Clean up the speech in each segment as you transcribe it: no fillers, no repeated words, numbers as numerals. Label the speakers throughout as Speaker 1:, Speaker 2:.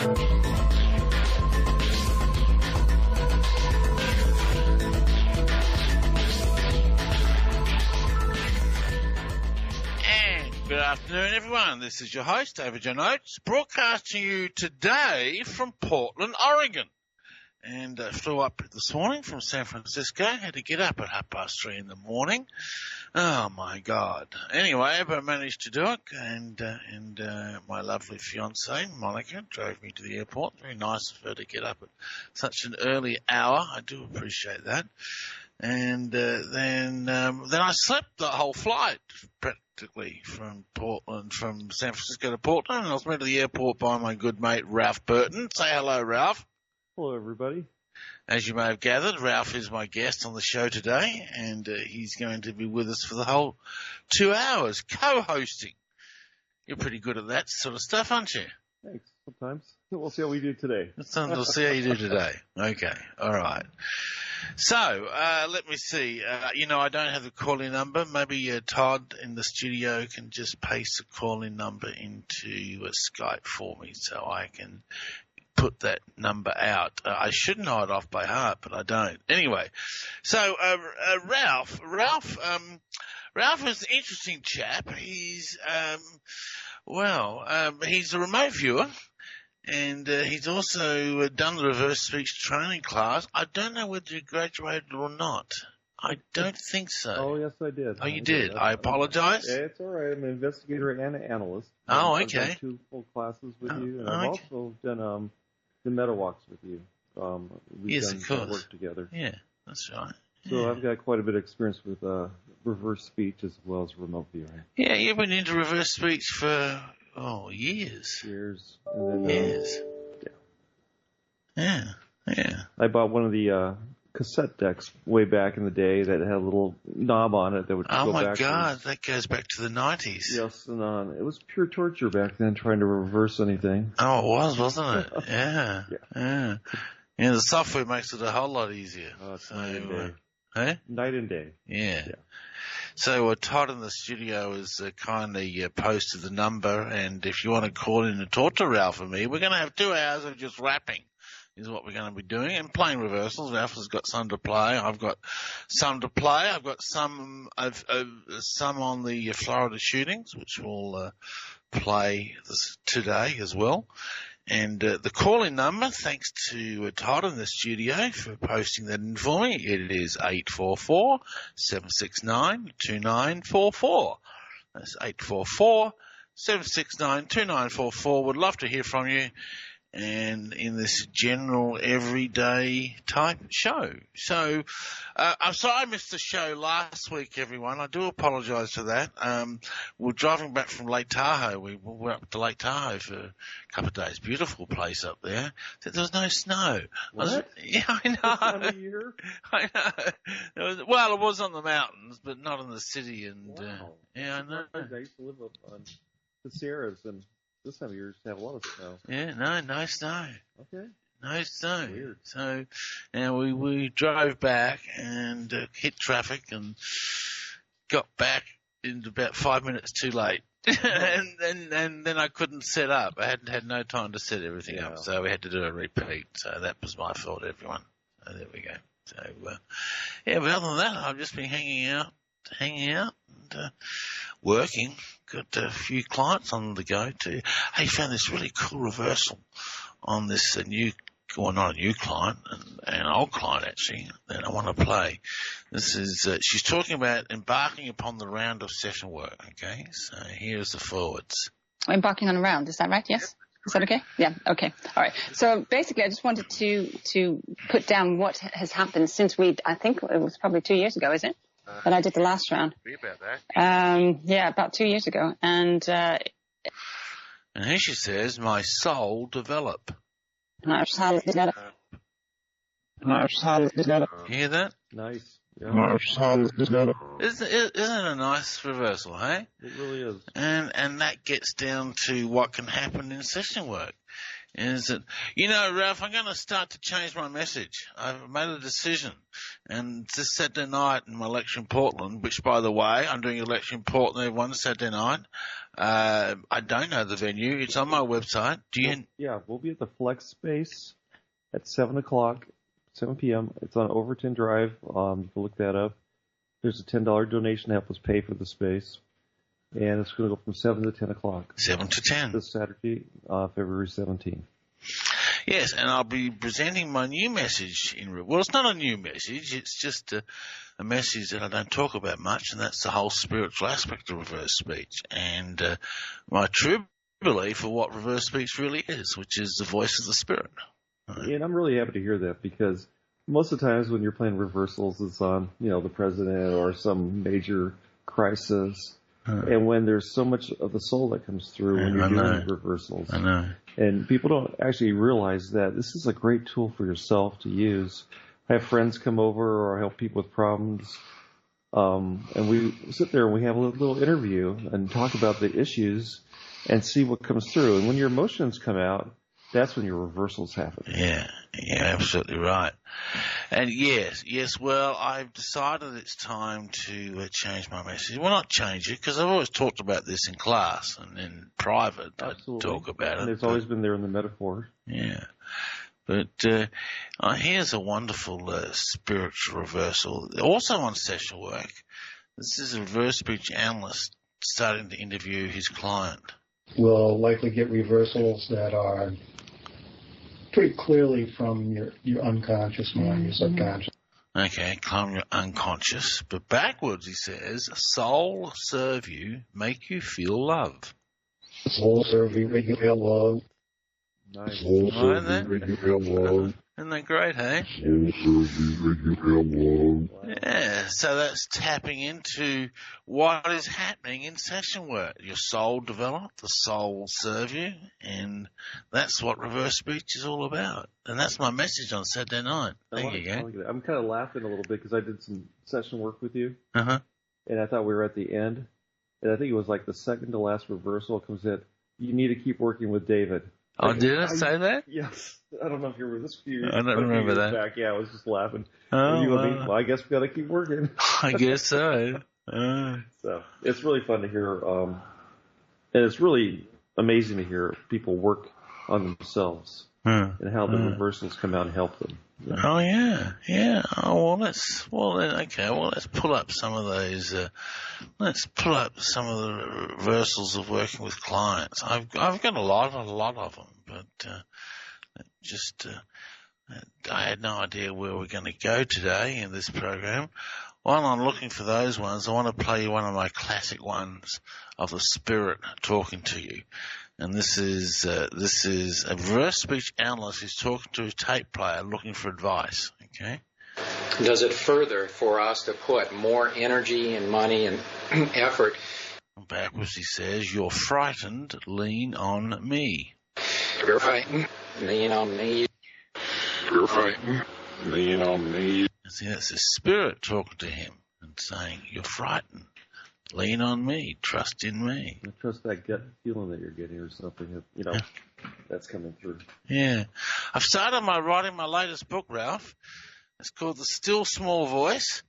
Speaker 1: Good afternoon, everyone. This is your host, David John Oates, broadcasting you today from Portland, Oregon. And I flew up this morning from San Francisco. Had to get up at 3:30 in the morning. Oh, my God. Anyway, but I managed to do it. And my lovely fiancée, Monica, drove me to the airport. Very nice of her to get up at such an early hour. I do appreciate that. And then I slept the whole flight, practically, from San Francisco to Portland. And I was met at the airport by my good mate, Ralph Burton. Say hello, Ralph.
Speaker 2: Hello, everybody.
Speaker 1: As you may have gathered, Ralph is my guest on the show today, and he's going to be with us for the whole 2 hours, co-hosting. You're pretty good at that sort of stuff, aren't you?
Speaker 2: Thanks. Sometimes. We'll see how we do today.
Speaker 1: We'll see how you do today. Okay. All right. So, let me see. I don't have the call-in number. Maybe Todd in the studio can just paste the call-in number into Skype for me so I can put that number out. I should know it off by heart, but I don't. Anyway, so Ralph is an interesting chap. He's he's a remote viewer. And he's also done the reverse speech training class. I don't know whether you graduated or not. I don't think so.
Speaker 2: Oh, yes, I did.
Speaker 1: Oh, you did? I apologize.
Speaker 2: Yeah, it's all right. I'm an investigator and an analyst.
Speaker 1: Oh,
Speaker 2: I've
Speaker 1: okay.
Speaker 2: done 2 full classes with you, and I've also done the meta walks with you. We've done work together.
Speaker 1: Yeah, that's right.
Speaker 2: So I've got quite a bit of experience with reverse speech as well as remote viewing.
Speaker 1: Yeah, you've been into reverse speech for... years.
Speaker 2: And then,
Speaker 1: years. Yeah.
Speaker 2: I bought one of the cassette decks way back in the day that had a little knob on it that would go back. Oh, my
Speaker 1: God. That goes back to the 90s.
Speaker 2: Yes, and it was pure torture back then trying to reverse anything.
Speaker 1: Oh, it was, wasn't it? Yeah. Yeah, the software makes it a whole lot easier.
Speaker 2: Oh, it's night and day.
Speaker 1: Hey?
Speaker 2: Night and day.
Speaker 1: Yeah. So Todd in the studio has kindly posted the number, and if you want to call in and talk to Ralph and me, we're going to have 2 hours of just rapping is what we're going to be doing, and playing reversals. Ralph has got some to play. I've got some to play. I've got some on the Florida shootings, which we'll play today as well. And the call-in number, thanks to Todd in the studio for posting that in for me, it is 844-769-2944. That's 844-769-2944. Would love to hear from you. And in this general everyday type show. So, I'm sorry I missed the show last week, everyone. I do apologise for that. We're driving back from Lake Tahoe. We went up to Lake Tahoe for a couple of days. Beautiful place up there. There was no snow.
Speaker 2: What?
Speaker 1: Yeah, I know.
Speaker 2: This time of year?
Speaker 1: I know. It was on the mountains, but not in the city. And
Speaker 2: wow.
Speaker 1: Yeah, I know.
Speaker 2: I used to live up on the Sierras, and this time of year, you have a lot of snow.
Speaker 1: Yeah, no snow.
Speaker 2: Okay.
Speaker 1: No snow.
Speaker 2: Weird.
Speaker 1: So, we drove back and hit traffic and got back in about 5 minutes too late. and then I couldn't set up. I had no time to set everything up, so we had to do a repeat. So that was my fault, everyone. So there we go. So, but other than that, I've just been hanging out and working. Got a few clients on the go too. Hey, found this really cool reversal on this not a new client, an old client actually, that I want to play. This is, she's talking about embarking upon the round of session work, okay? So here's the forwards.
Speaker 3: Embarking on a round, is that right? Yes? Yep. Is that okay? Yeah, okay. All right. So basically I just wanted to put down what has happened since I think it was probably 2 years ago, is it? That I did the last round.
Speaker 1: Be about that.
Speaker 3: About 2 years ago. And
Speaker 1: here she says, my soul develop.
Speaker 3: Hear
Speaker 1: that?
Speaker 2: Nice. Yeah.
Speaker 1: Isn't it a nice reversal, hey?
Speaker 2: It really is.
Speaker 1: And that gets down to what can happen in session work. is that, Ralph, I'm going to start to change my message. I've made a decision. And this Saturday night in my lecture in Portland, which, by the way, I'm doing a lecture in Portland every Saturday night. I don't know the venue. It's on my website.
Speaker 2: Yeah, we'll be at the Flex Space at 7 p.m. It's on Overton Drive. You can look that up. There's a $10 donation to help us pay for the space. And it's going to go from 7 to 10 o'clock.
Speaker 1: 7 to 10.
Speaker 2: This Saturday, February 17th.
Speaker 1: Yes, and I'll be presenting my new message well, it's not a new message. It's just a message that I don't talk about much, and that's the whole spiritual aspect of reverse speech. And my true belief of what reverse speech really is, which is the voice of the spirit.
Speaker 2: And I'm really happy to hear that, because most of the times when you're playing reversals, it's on, the president or some major crisis. And when there's so much of the soul that comes through when you're doing reversals.
Speaker 1: I know.
Speaker 2: And people don't actually realize that this is a great tool for yourself to use. I have friends come over or help people with problems. And we sit there and we have a little interview and talk about the issues and see what comes through. And when your emotions come out, that's when your reversals happen.
Speaker 1: Yeah, absolutely right. And yes, well, I've decided it's time to change my message. Well, not change it, because I've always talked about this in class and in private.
Speaker 2: Absolutely.
Speaker 1: I talk about it.
Speaker 2: And it's always been there in the metaphor.
Speaker 1: Yeah. But here's a wonderful spiritual reversal. Also on session work, this is a reverse speech analyst starting to interview his client.
Speaker 4: We'll likely get reversals that are pretty clearly from your unconscious mind, your subconscious.
Speaker 1: Okay, calm your unconscious. But backwards, he says, soul serve you, make you feel love.
Speaker 4: Soul serve you, make you feel love.
Speaker 2: Nice.
Speaker 4: Soul serve you, make you feel love.
Speaker 1: Isn't that great, hey?
Speaker 4: Soul serve you, make you feel love.
Speaker 1: Yeah, so that's tapping into what is happening in session work. Your soul develop, the soul will serve you, and that's what reverse speech is all about. And that's my message on Saturday night. There you go.
Speaker 2: I'm kind of laughing a little bit because I did some session work with you.
Speaker 1: Uh-huh.
Speaker 2: And I thought we were at the end. And I think it was like the second to last reversal comes in. You need to keep working with David.
Speaker 1: Oh, did I say that?
Speaker 2: Yes. I don't know if you remember this few
Speaker 1: I don't remember that.
Speaker 2: back. Yeah, I was just laughing.
Speaker 1: Oh,
Speaker 2: well, I guess we got to keep working.
Speaker 1: I guess so.
Speaker 2: So it's really fun to hear. And it's really amazing to hear people work on themselves and how the reversals come out and help them.
Speaker 1: Yeah. Oh, yeah. Oh, let's pull up some of those. Let's pull up some of the reversals of working with clients. I've got a lot of them, but I had no idea where we're going to go today in this program. While I'm looking for those ones, I want to play you one of my classic ones of the spirit talking to you. And this is a reverse speech analyst who's talking to a tape player looking for advice. Okay.
Speaker 5: Does it further for us to put more energy and money and effort?
Speaker 1: Backwards, he says, "You're frightened. Lean on me."
Speaker 5: You're frightened. Lean on me. You're frightened. Lean on me.
Speaker 1: See, that's his spirit talking to him and saying, "You're frightened. Lean on me. Trust in me."
Speaker 2: I trust that gut feeling that you're getting or something. That's coming through.
Speaker 1: Yeah. I've started writing my latest book, Ralph. It's called The Still Small Voice,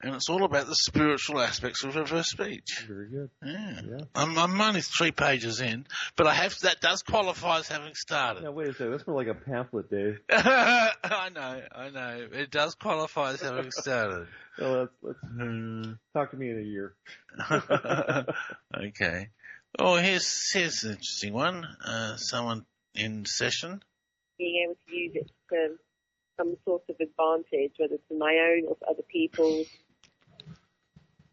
Speaker 1: and it's all about the spiritual aspects of reverse speech.
Speaker 2: Very good.
Speaker 1: Yeah. I'm only 3 pages in, but that does qualify as having started.
Speaker 2: Now, wait a second. That's more like a pamphlet, Dave.
Speaker 1: I know. It does qualify as having started.
Speaker 2: Well, let's talk to me in a year.
Speaker 1: Okay. Oh, here's an interesting one. Someone in session.
Speaker 6: Being able to use it for some sort of advantage, whether it's for my own or for other people's.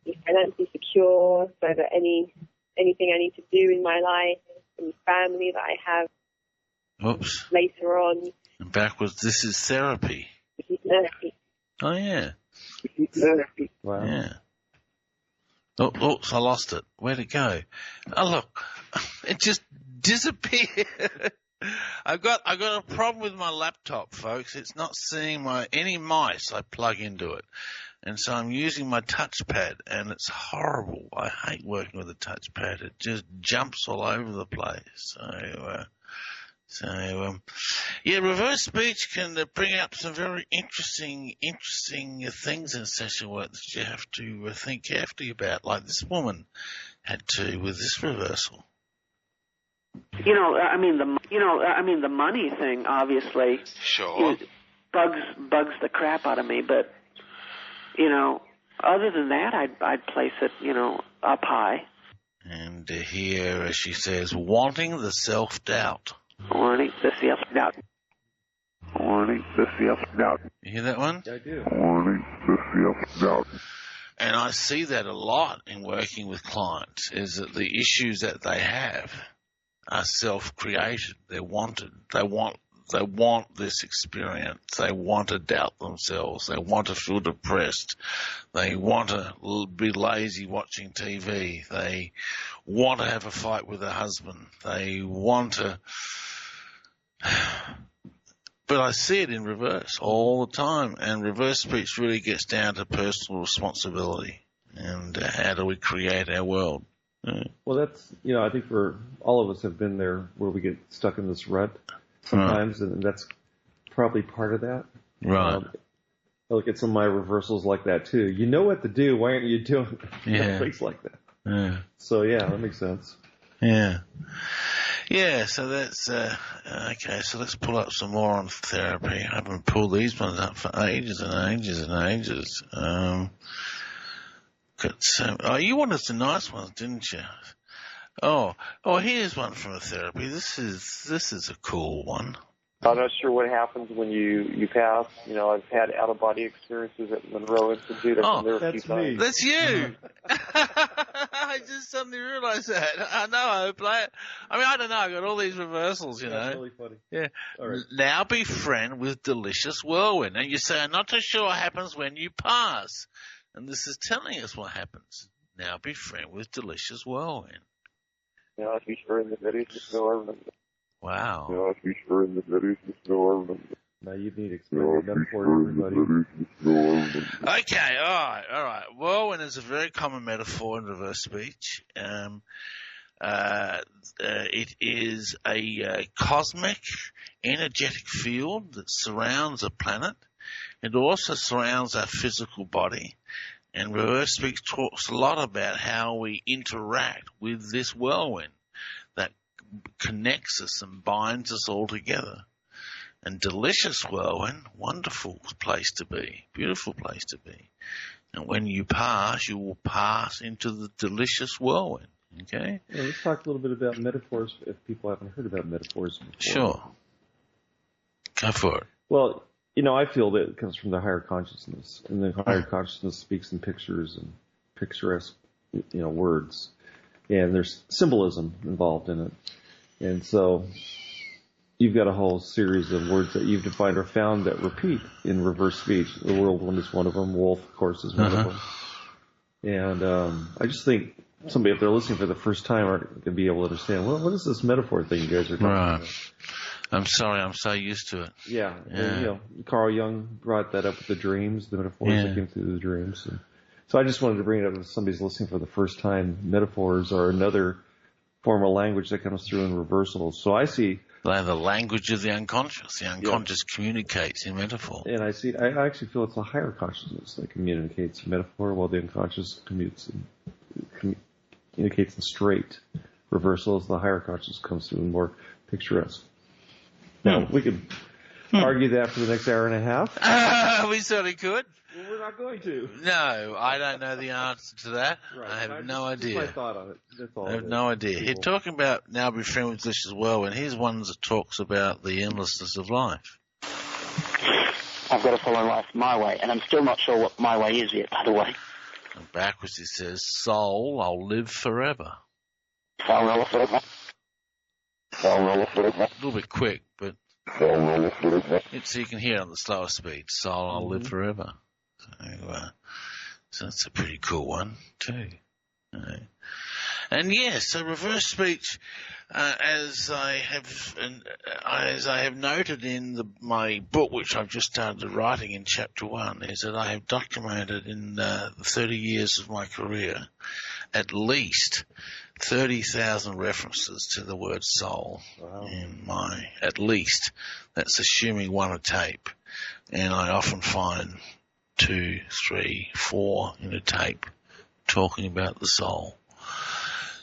Speaker 6: Be financially secure, so that anything I need to do in my life, any family that I have later on.
Speaker 1: And backwards, this is therapy.
Speaker 6: This is therapy.
Speaker 1: Oh, yeah.
Speaker 6: This is therapy.
Speaker 2: Wow.
Speaker 1: Yeah. Oh, I lost it. Where'd it go? Oh, look. It just disappeared. I've got a problem with my laptop, folks. It's not seeing any mice I plug into it. And so I'm using my touchpad, and it's horrible. I hate working with a touchpad. It just jumps all over the place. So, yeah, reverse speech can bring up some very interesting things in session work that you have to think carefully about, like this woman had to with this reversal.
Speaker 7: The money thing obviously
Speaker 1: Sure.
Speaker 7: bugs the crap out of me, but other than that, I'd place it, up high.
Speaker 1: And here she says, wanting the self-doubt.
Speaker 7: Wanting the self-doubt.
Speaker 5: Wanting the self-doubt.
Speaker 1: You hear that one?
Speaker 2: Yeah, I do.
Speaker 5: Wanting the self-doubt.
Speaker 1: And I see that a lot in working with clients, is that the issues that they have are self-created. They're wanted. They want this experience. They want to doubt themselves. They want to feel depressed. They want to be lazy watching TV. They want to have a fight with their husband. They want to... But I see it in reverse all the time, and reverse speech really gets down to personal responsibility and how do we create our world.
Speaker 2: Well, that's, I think all of us have been there where we get stuck in this rut sometimes, and that's probably part of that.
Speaker 1: Right.
Speaker 2: I look at some of my reversals like that too. You know what to do. Why aren't you doing it?
Speaker 1: Yeah.
Speaker 2: Things like that.
Speaker 1: Yeah.
Speaker 2: So, yeah, that makes sense.
Speaker 1: Yeah. Yeah, so that's, okay, so let's pull up some more on therapy. I haven't pulled these ones up for ages and ages and ages. You wanted some nice ones, didn't you? Oh, here's one from a therapy. This is a cool one.
Speaker 8: I'm not sure what happens when you pass. I've had out-of-body experiences at Monroe Institute.
Speaker 1: Oh,
Speaker 2: that's me.
Speaker 1: That's you. I just suddenly realized that. I know I play it. I mean, I don't know. I got all these reversals,
Speaker 2: That's really funny.
Speaker 1: Yeah.
Speaker 2: All right.
Speaker 1: Now befriend with delicious whirlwind. And you say, I'm not too sure what happens when you pass. And this is telling us what happens. Now befriend with delicious whirlwind.
Speaker 8: Now befriend with delicious whirlwind.
Speaker 1: Wow.
Speaker 5: Now befriend with delicious whirlwind.
Speaker 2: Now you need explain that for everybody.
Speaker 1: Okay, all right. Whirlwind is a very common metaphor in reverse speech. It is a cosmic, energetic field that surrounds a planet. It also surrounds our physical body. And reverse speech talks a lot about how we interact with this whirlwind that connects us and binds us all together. And delicious whirlwind, wonderful place to be, beautiful place to be. And when you pass, you will pass into the delicious whirlwind. Okay?
Speaker 2: Yeah, let's talk a little bit about metaphors if people haven't heard about metaphors before.
Speaker 1: Sure. Go for it.
Speaker 2: Well, I feel that it comes from the higher consciousness, and the higher consciousness speaks in pictures and picturesque, words, and there's symbolism involved in it. And so you've got a whole series of words that you've defined or found that repeat in reverse speech. The whirlwind is one of them. Wolf, of course, is one of them. And I just think somebody, if they're listening for the first time, are going to be able to understand, well, what is this metaphor thing you guys are talking about?
Speaker 1: I'm sorry, I'm so used to it.
Speaker 2: Yeah. And, Carl Jung brought that up with the dreams, the metaphors that came through the dreams. And so I just wanted to bring it up if somebody's listening for the first time. Metaphors are another form of language that comes through in reversals. So I see...
Speaker 1: They're the language of the unconscious. The unconscious communicates in metaphor.
Speaker 2: And I actually feel it's a higher consciousness that communicates in metaphor, while the unconscious communicates in straight reversals. The higher consciousness comes through in more picturesque. Now, we could argue that for the next hour and a half.
Speaker 1: We certainly could.
Speaker 2: Well, we're not going to.
Speaker 1: No, I don't know the answer to that.
Speaker 2: Right.
Speaker 1: I have no idea.
Speaker 2: Just my thought on it. That's all.
Speaker 1: I have no idea. Here, talking about now befriend with delicious whirlwind, here's one that talks about the endlessness of life.
Speaker 9: I've got to follow life my way, and I'm still not sure what my way is yet, by the way.
Speaker 1: And backwards it says, soul, I'll live forever.
Speaker 9: I'll roll forever.
Speaker 1: A little bit quick, but so you can hear it on the slower speed. Soul, I'll live forever. So that's a pretty cool one too. And so reverse speech, as I have noted in my book, which I've just started writing in chapter 1, is that I have documented in the 30 years of my career at least 30,000 references to the word soul in at least. That's assuming one a tape. And I often find 2, 3, 4 in a tape talking about the soul.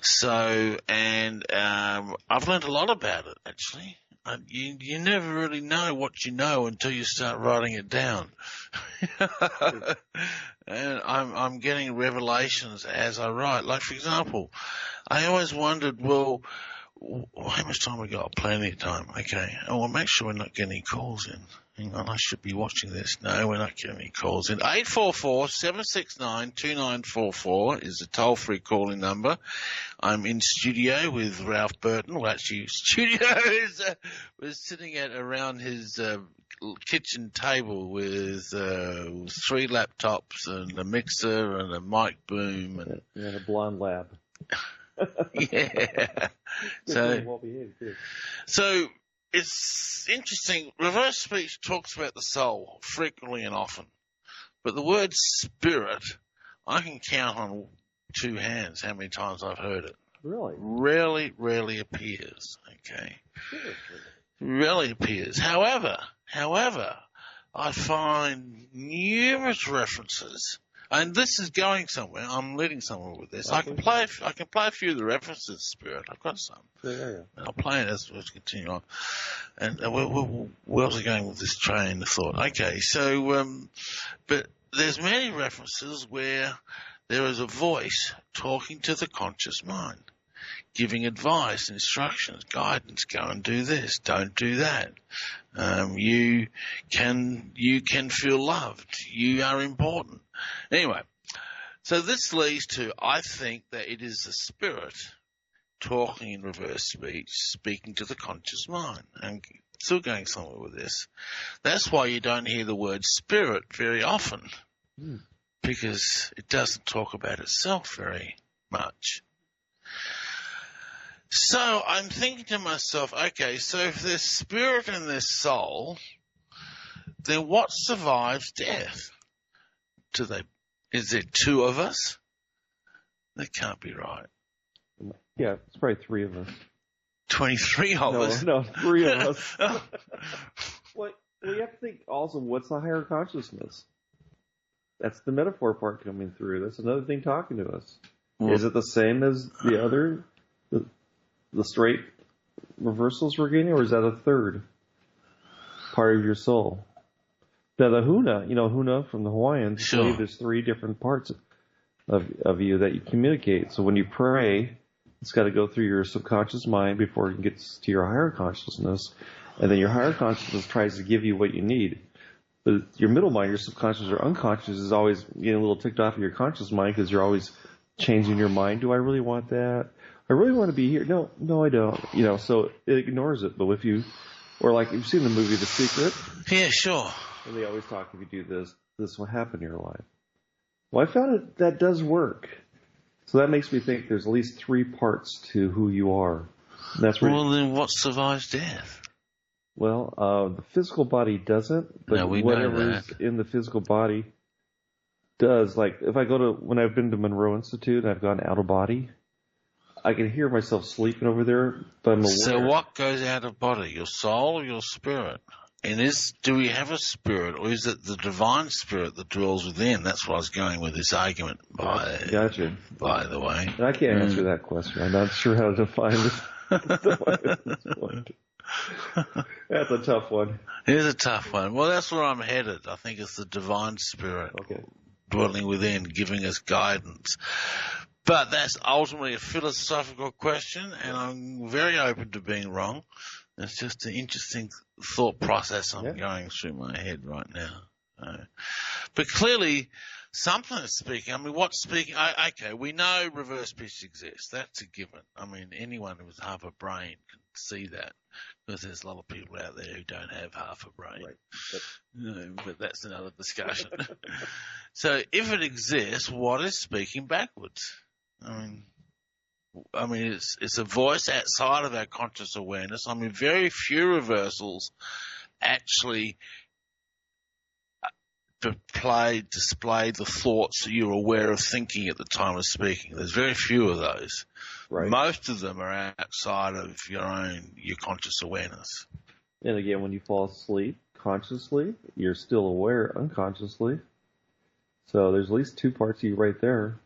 Speaker 1: So, and I've learned a lot about it, actually. You never really know what you know until you start writing it down. And I'm getting revelations as I write. Like, for example, I always wondered, well, how much time we got? Plenty of time. Okay. Oh, well, make sure we're not getting any calls in. Hang on, I should be watching this. No, we're not getting any calls in. 844-769-2944 is the toll-free calling number. I'm in studio with Ralph Burton. Well, actually, studio was sitting around his kitchen table with 3 laptops and a mixer and a mic boom and
Speaker 2: a blonde lab.
Speaker 1: Yeah. So it's interesting. Reverse speech talks about the soul frequently and often, but the word spirit, I can count on 2 hands how many times I've heard it.
Speaker 2: Really?
Speaker 1: Rarely appears. Okay. Rarely appears. However, I find numerous references. And this is going somewhere. I'm leading somewhere with this. I can play a few of the references, Spirit. I've got some.
Speaker 2: Yeah.
Speaker 1: I'll play it as we continue on. And where was I going with this train of thought? Okay, so, but there's many references where there is a voice talking to the conscious mind, giving advice, instructions, guidance. Go and do this. Don't do that. You can feel loved. You are important. Anyway, so this leads to, I think that it is the spirit talking in reverse speech, speaking to the conscious mind. And still going somewhere with this. That's why you don't hear the word spirit very often, because it doesn't talk about itself very much. So I'm thinking to myself, okay, so if there's spirit and there's soul, then what survives death? Is there 2 of us? That can't be right.
Speaker 2: Yeah, it's probably 3 of us.
Speaker 1: 23 of us?
Speaker 2: No, 3 of us. Well, you have to think also, what's the higher consciousness? That's the metaphor part coming through. That's another thing talking to us. Is it the same as the other, the straight reversals we're getting, or is that a third part of your soul? Now, the huna from the Hawaiians, believe there's 3 different parts of you that you communicate. So when you pray, it's got to go through your subconscious mind before it gets to your higher consciousness. And then your higher consciousness tries to give you what you need. But your middle mind, your subconscious or unconscious, is always getting a little ticked off of your conscious mind because you're always changing your mind. Do I really want that? I really want to be here. No, I don't. So it ignores it. But or like you've seen the movie The Secret.
Speaker 1: Yeah, sure.
Speaker 2: And they always talk, if you do this will happen in your life. Well, I found that does work. So that makes me think there's at least 3 parts to who you are. And that's where
Speaker 1: then what survives death?
Speaker 2: Well, the physical body doesn't, but whatever's in the physical body does. Like when I've been to Monroe Institute and I've gone out of body, I can hear myself sleeping over there, but I'm aware.
Speaker 1: So what goes out of body? Your soul or your spirit? And do we have a spirit, or is it the divine spirit that dwells within? That's what I was going with this argument.
Speaker 2: Gotcha.
Speaker 1: By the way,
Speaker 2: and I can't answer that question. I'm not sure how to define it. That's a tough one.
Speaker 1: It is a tough one. Well, that's where I'm headed. I think it's the divine spirit dwelling within, giving us guidance. But that's ultimately a philosophical question, and I'm very open to being wrong. It's just an interesting thought process I'm going through my head right now. But clearly, something is speaking. I mean, what's speaking? Okay, we know reverse speech exists. That's a given. I mean, anyone with half a brain can see that, because there's a lot of people out there who don't have half a brain. Right. But that's another discussion. So if it exists, what is speaking backwards? I mean, it's a voice outside of our conscious awareness. I mean, very few reversals actually display the thoughts that you're aware of thinking at the time of speaking. There's very few of those.
Speaker 2: Right.
Speaker 1: Most of them are outside of your conscious awareness.
Speaker 2: And again, when you fall asleep consciously, you're still aware unconsciously. So there's at least two parts of you right there.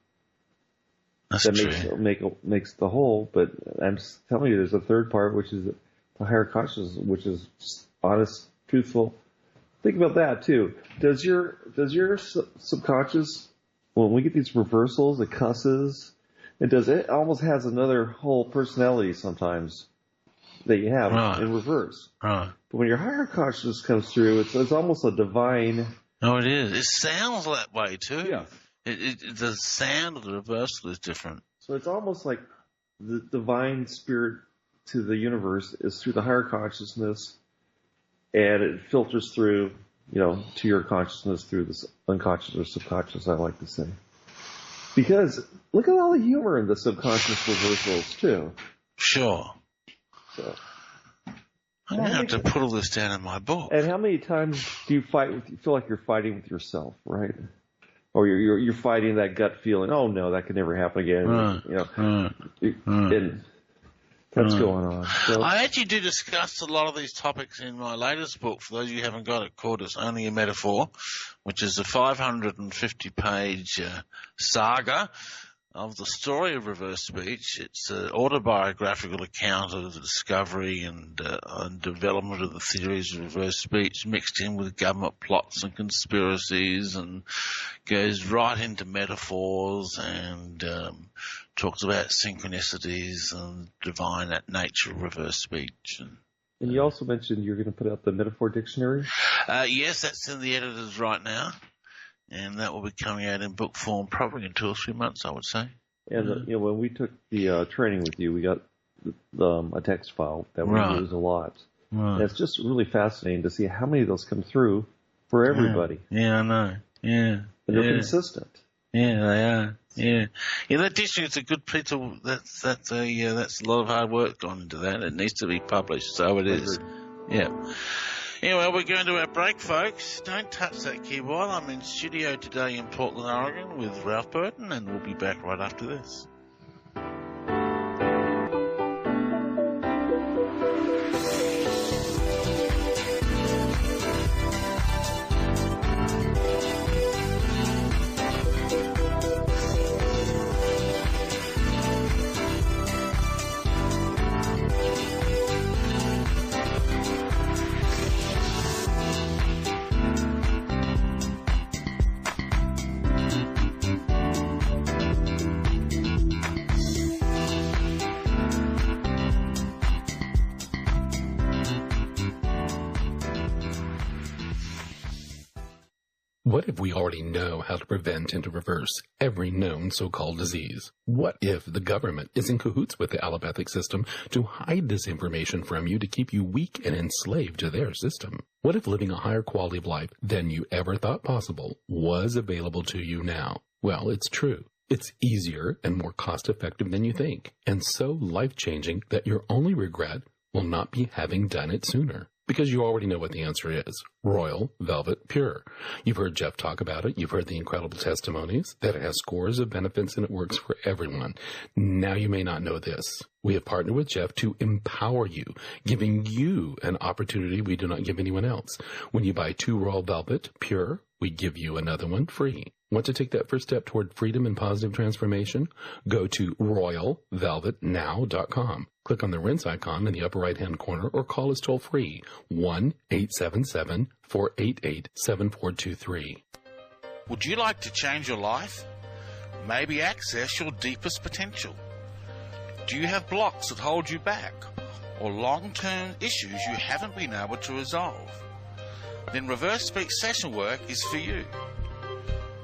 Speaker 1: That's
Speaker 2: that
Speaker 1: true.
Speaker 2: makes the whole. But I'm just telling you, there's a third part, which is the higher consciousness, which is honest, truthful. Think about that too. Does your subconscious, when we get these reversals, it cusses. It almost has another whole personality sometimes that you have in reverse.
Speaker 1: Right.
Speaker 2: But when your higher consciousness comes through, it's almost a divine.
Speaker 1: No, it is. It sounds that way too.
Speaker 2: Yeah.
Speaker 1: The sound of the reversal is different.
Speaker 2: So it's almost like the divine spirit to the universe is through the higher consciousness, and it filters through, to your consciousness through the unconscious or subconscious, I like to say. Because look at all the humor in the subconscious reversals too.
Speaker 1: Sure.
Speaker 2: So
Speaker 1: I'm going to have to put all this down in my book.
Speaker 2: And how many times do you feel like you're fighting with yourself, right? Or you're fighting that gut feeling, oh no, that could never happen again. And that's going on. So,
Speaker 1: I actually do discuss a lot of these topics in my latest book. For those of you who haven't got it, called It's Only a Metaphor, which is a 550-page saga of the story of reverse speech. It's an autobiographical account of the discovery and development of the theories of reverse speech, mixed in with government plots and conspiracies, and goes right into metaphors and talks about synchronicities and divine nature of reverse speech.
Speaker 2: And you also mentioned you're going to put out the metaphor dictionary?
Speaker 1: Yes, that's in the editors right now. And that will be coming out in book form probably in 2 or 3 months, I would say.
Speaker 2: And when we took the training with you, we got a text file that we use a lot. Right. And it's just really fascinating to see how many of those come through for everybody.
Speaker 1: Yeah, I know. Yeah.
Speaker 2: And they're consistent.
Speaker 1: Yeah, they are. Yeah. That dictionary is a good piece of that's a lot of hard work gone into that. It needs to be published, so it is. Yeah. Anyway, we're going to our break, folks. Don't touch that keyboard. I'm in studio today in Portland, Oregon with Ralph Burton, and we'll be back right after this.
Speaker 10: What if we already know how to prevent and to reverse every known so-called disease? What if the government is in cahoots with the allopathic system to hide this information from you to keep you weak and enslaved to their system? What if living a higher quality of life than you ever thought possible was available to you now? Well, it's true. It's easier and more cost-effective than you think, and so life-changing that your only regret will not be having done it sooner. Because you already know what the answer is. Royal Velvet Pure. You've heard Jeff talk about it. You've heard the incredible testimonies that it has scores of benefits and it works for everyone. Now you may not know this. We have partnered with Jeff to empower you, giving you an opportunity we do not give anyone else. When you buy 2 Royal Velvet Pure, we give you another one free. Want to take that first step toward freedom and positive transformation? Go to royalvelvetnow.com. Click on the rinse icon in the upper right-hand corner or call us toll-free, 1-877-488-7423.
Speaker 1: Would you like to change your life? Maybe access your deepest potential? Do you have blocks that hold you back? Or long-term issues you haven't been able to resolve? Then Reverse Speech Session Work is for you.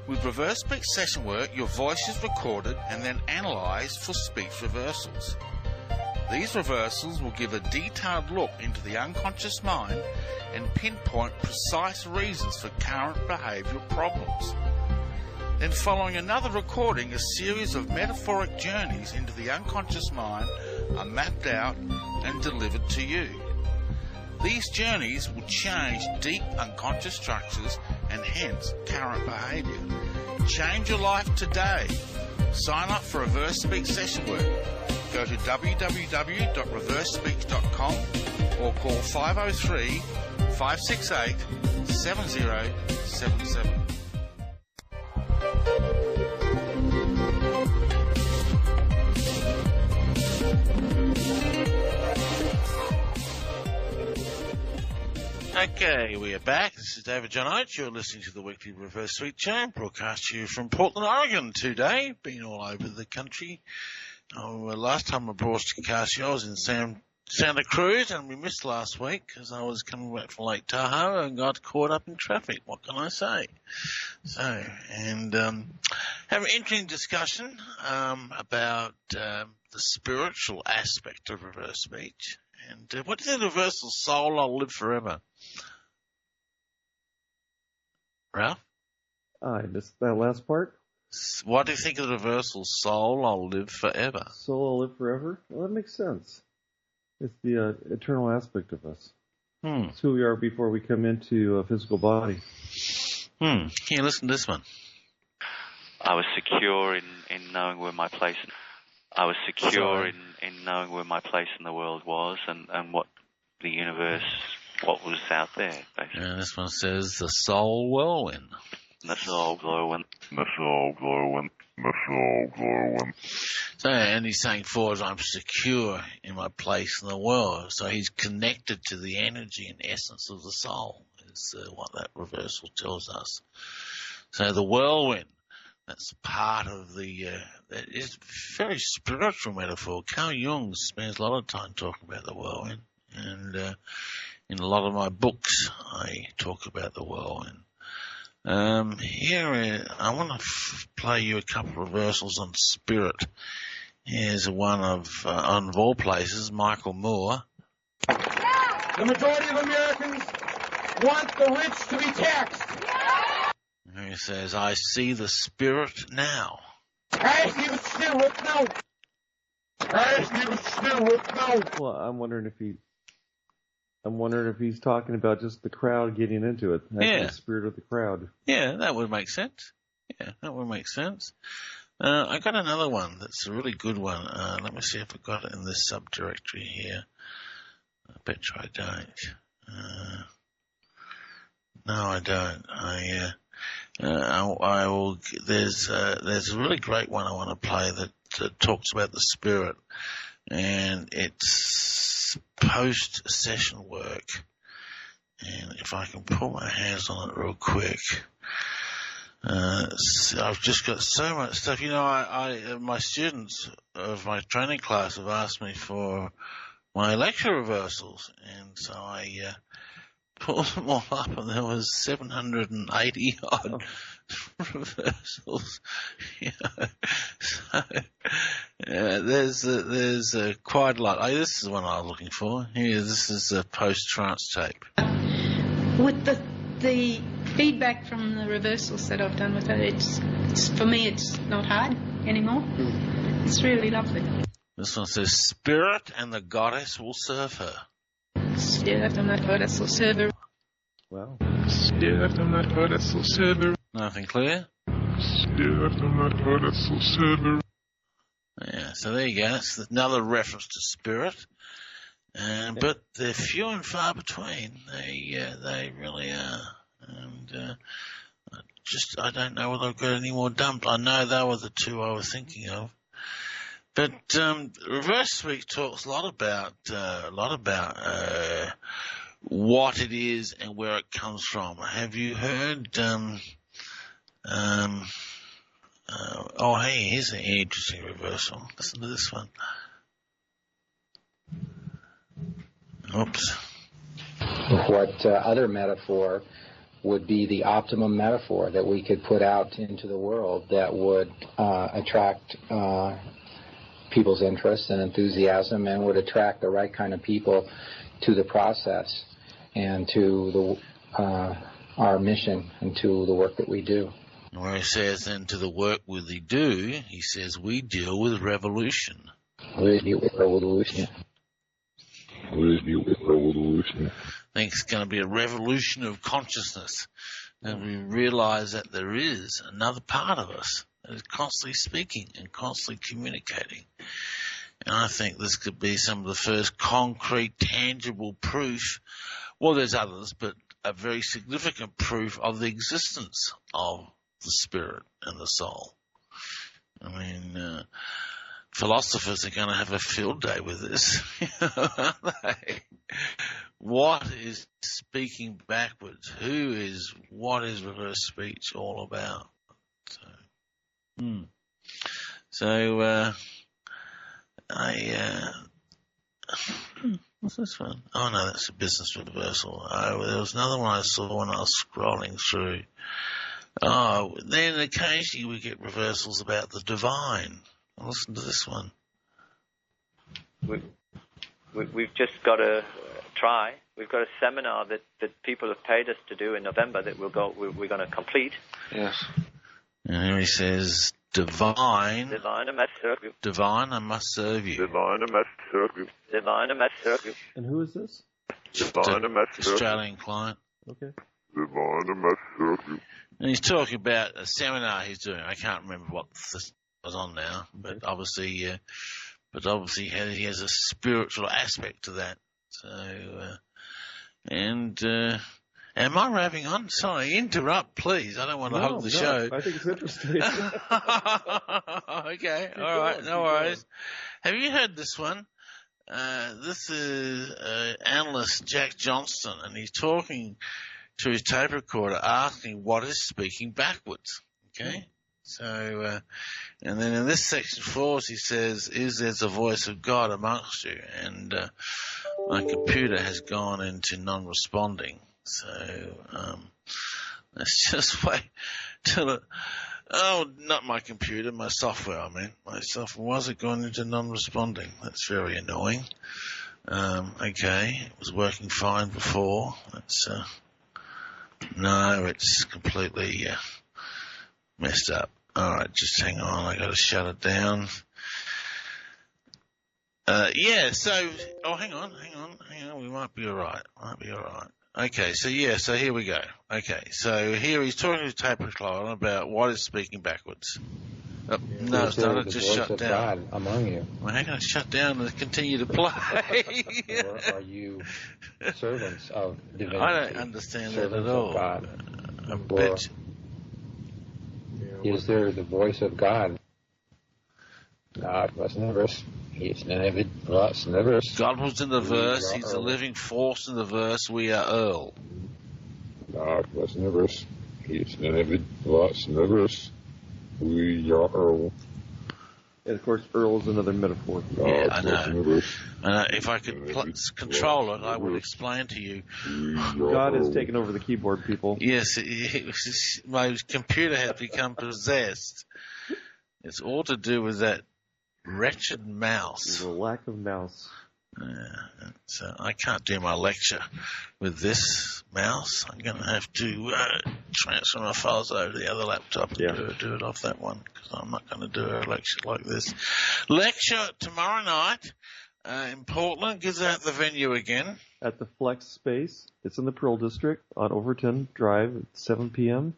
Speaker 1: With Reverse Speech Session Work, your voice is recorded and then analysed for speech reversals. These reversals will give a detailed look into the unconscious mind and pinpoint precise reasons for current behavioural problems. Then following another recording, a series of metaphoric journeys into the unconscious mind are mapped out and delivered to you. These journeys will change deep unconscious structures and hence current behaviour. Change your life today. Sign up for Reverse Speech session work. Go to www.reversespeech.com or call 503 568 7077. Okay, we are back. This is David John Oates. You're listening to the weekly Reverse Speech Show, broadcast to you from Portland, Oregon today. Been all over the country. Last time I broadcast you, I was in Santa Cruz, and we missed last week because I was coming back from Lake Tahoe and got caught up in traffic. What can I say? So, and have an interesting discussion about the spiritual aspect of reverse speech. And what do you think of the universal soul? I'll live forever. Ralph?
Speaker 2: I missed that last part.
Speaker 1: What do you think of the universal soul? I'll live forever.
Speaker 2: Soul, I'll live forever? Well, that makes sense. It's the eternal aspect of us. It's who we are before we come into a physical body.
Speaker 1: Here, listen to this one.
Speaker 11: I was secure in knowing where my place. I was secure in knowing where my place in the world was and what the universe, what was out there, basically.
Speaker 1: And this one says the soul whirlwind.
Speaker 11: The soul whirlwind.
Speaker 1: The soul whirlwind. The soul whirlwind. So, and he's saying, forward, I'm secure in my place in the world. So he's connected to the energy and essence of the soul, is what that reversal tells us. So the whirlwind. That's part of that is a very spiritual metaphor. Carl Jung spends a lot of time talking about the whirlwind. And in a lot of my books, I talk about the whirlwind. Here, I want to play you a couple of reversals on spirit. Here's one of all places, Michael Moore.
Speaker 12: The majority of Americans want the rich to be taxed.
Speaker 1: He says, I see the spirit now.
Speaker 12: I see the spirit now. I see the spirit now.
Speaker 2: Well, I'm wondering if he's talking about just the crowd getting into it. That's the spirit of the crowd.
Speaker 1: Yeah, that would make sense. Yeah, that would make sense. I got another one that's a really good one. Let me see if I got it in this subdirectory here. I bet you I don't. No, I don't. I will. There's a really great one I want to play that talks about the spirit, and it's post-session work. And if I can pull my hands on it real quick, I've just got so much stuff. You know, my students of my training class have asked me for my lecture reversals, and so I pulled them all up, and there was 780 odd reversals. You know, so there's quite a lot. This is the one I was looking for. Here, this is a post-trance tape.
Speaker 13: With the feedback from the reversals that I've done with it, it's for me, it's not hard anymore. It's really lovely.
Speaker 1: This one says, "Spirit and the goddess will serve her."
Speaker 13: Spirit and the goddess will serve her.
Speaker 2: Wow.
Speaker 10: Spirit and the goddess will serve her.
Speaker 1: Nothing clear?
Speaker 10: Spirit and the goddess will serve her.
Speaker 1: Yeah, so there you go. That's another reference to spirit. But they're few and far between. They really are. And I don't know whether I've got any more dumped. I know they were the two I was thinking of. But reverse speech talks a lot about what it is and where it comes from. Have you heard? Here's an interesting reversal. Listen to this one. Oops.
Speaker 14: What other metaphor would be the optimum metaphor that we could put out into the world that would attract people's interest and enthusiasm and would attract the right kind of people to the process and to our mission and to the work that we do.
Speaker 1: Where he says, and to the work we do, he says, we deal with revolution.
Speaker 14: We deal with revolution.
Speaker 1: I think it's going to be a revolution of consciousness. And we realize that there is another part of us that is constantly speaking and constantly communicating. And I think this could be some of the first concrete, tangible proof. Well, there's others, but a very significant proof of the existence of the spirit and the soul. I mean, philosophers are going to have a field day with this, aren't they? What is speaking backwards? What is reverse speech all about? What's this one? Oh no, that's a business reversal. There was another one I saw when I was scrolling through. Oh, then occasionally we get reversals about the divine. Listen to this one.
Speaker 15: We've just got to try. We've got a seminar that people have paid us to do in November that we're going to complete.
Speaker 2: Yes.
Speaker 1: And here he says, divine,
Speaker 15: I must serve you.
Speaker 1: Divine, I must serve you.
Speaker 15: Divine, I must serve you. Divine, I must serve you.
Speaker 2: And who is this?
Speaker 15: Divine, I must serve you.
Speaker 1: Australian client.
Speaker 2: Okay.
Speaker 15: Divine, I must serve you.
Speaker 1: And he's talking about a seminar he's doing. I can't remember what this was on now, but obviously he has a spiritual aspect to that. So, am I wrapping on? Sorry, interrupt, please. I don't want to hog the show.
Speaker 2: I think it's interesting.
Speaker 1: Okay, all right, no worries. Have you heard this one? This is analyst Jack Johnston, and he's talking to his tape recorder asking what is speaking backwards. Okay? So, and then in this section 4, he says, is there the voice of God amongst you? And my computer has gone into non-responding. So, let's just wait till it, not my computer, my software, I mean. My software, why has it gone into non-responding? That's very annoying. Okay, it was working fine before. No, it's completely messed up. All right, just hang on. I got to shut it down. Hang on. We might be all right. Okay, so here we go. Okay, so here he's talking to his tape recorder about what is speaking backwards. No, it's not. It just shut down.
Speaker 14: God among you.
Speaker 1: Well, how can I shut down and continue to play?
Speaker 14: Or are you servants of divinity?
Speaker 1: I don't understand that at all.
Speaker 14: God.
Speaker 1: I bet.
Speaker 14: Is there the voice of God? God was in the verse. He's never lost in the verse.
Speaker 1: God was in the verse. He's the living force in the verse. We are Earl.
Speaker 14: God was in the verse. He's never lost in the verse. We are Earl.
Speaker 2: And of course, Earl is another metaphor.
Speaker 1: Yeah, I know. If I could control it, I would explain to you.
Speaker 2: God has taken over the keyboard, people.
Speaker 1: Yes, my computer has become possessed. It's all to do with that wretched mouse.
Speaker 2: The lack of mouse.
Speaker 1: So I can't do my lecture with this mouse. I'm going to have to transfer my files over to the other laptop and do it off that one, because I'm not going to do a lecture like this. Lecture tomorrow night in Portland. Gives out the venue again.
Speaker 2: At the Flex Space. It's in the Pearl District on Overton Drive at 7 p.m.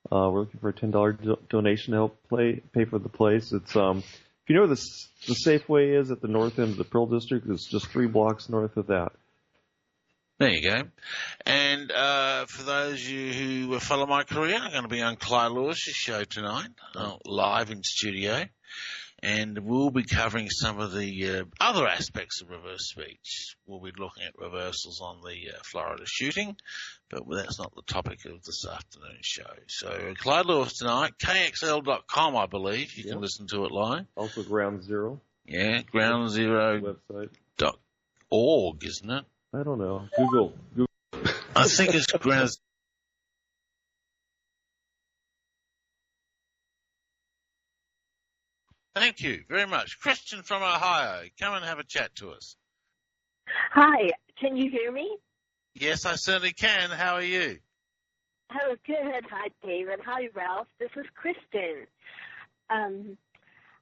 Speaker 2: We're looking for a $10 donation to help pay for the place. It's if you know where the Safeway is at the north end of the Pearl District, it's just 3 blocks north of that.
Speaker 1: There you go. And for those of you who follow my career, I'm going to be on Clyde Lewis's show tonight, live in studio. And we'll be covering some of the other aspects of reverse speech. We'll be looking at reversals on the Florida shooting, but that's not the topic of this afternoon's show. So Clyde Lewis tonight, KXL.com, I believe. You can listen to it live.
Speaker 2: Also Ground Zero.
Speaker 1: Yeah, groundzero.org, isn't it?
Speaker 2: I don't know. Google.
Speaker 1: I think it's Ground. Thank you very much. Christian from Ohio, come and have a chat to us.
Speaker 16: Hi, can you hear me?
Speaker 1: Yes, I certainly can. How are you?
Speaker 16: Oh, good. Hi, David. Hi, Ralph. This is Kristen.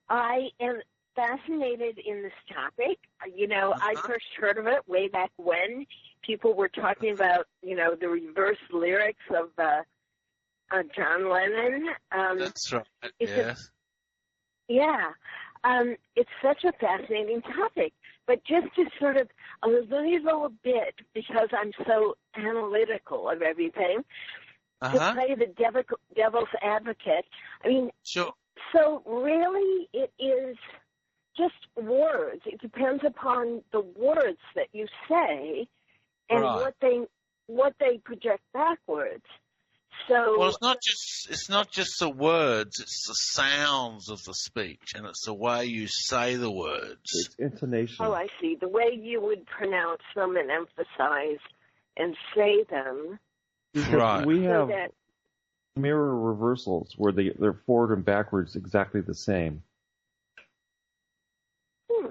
Speaker 16: I am fascinated in this topic. You know, I first heard of it way back when people were talking about, you know, the reverse lyrics of John Lennon.
Speaker 1: That's right.
Speaker 16: Yes. It's such a fascinating topic. But just to sort of a little bit, because I'm so analytical of everything, to play the devil's advocate. I mean,
Speaker 1: sure.
Speaker 16: So really, it is just words. It depends upon the words that you say and what they project backwards. So
Speaker 1: well, it's not just the words; it's the sounds of the speech, and it's the way you say the words.
Speaker 2: It's intonation.
Speaker 16: Oh, I see. The way you would pronounce them and emphasize and say them.
Speaker 2: Because we have mirror reversals where they're forward and backwards exactly the same.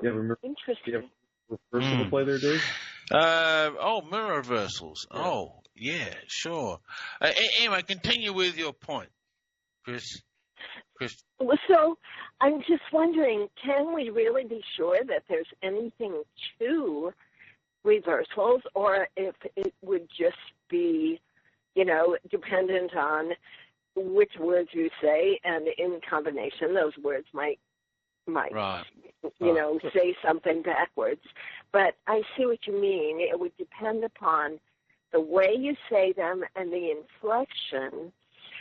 Speaker 16: Interesting.
Speaker 2: You have reversal to play there, Dave?
Speaker 1: Mirror reversals. Yeah. Oh, yeah, sure. Anyway, continue with your point, Chris.
Speaker 16: Well, so I'm just wondering, can we really be sure that there's anything to reversals, or if it would just be, dependent on which words you say, and in combination, those words might say something backwards. But I see what you mean. It would depend upon the way you say them and the inflection.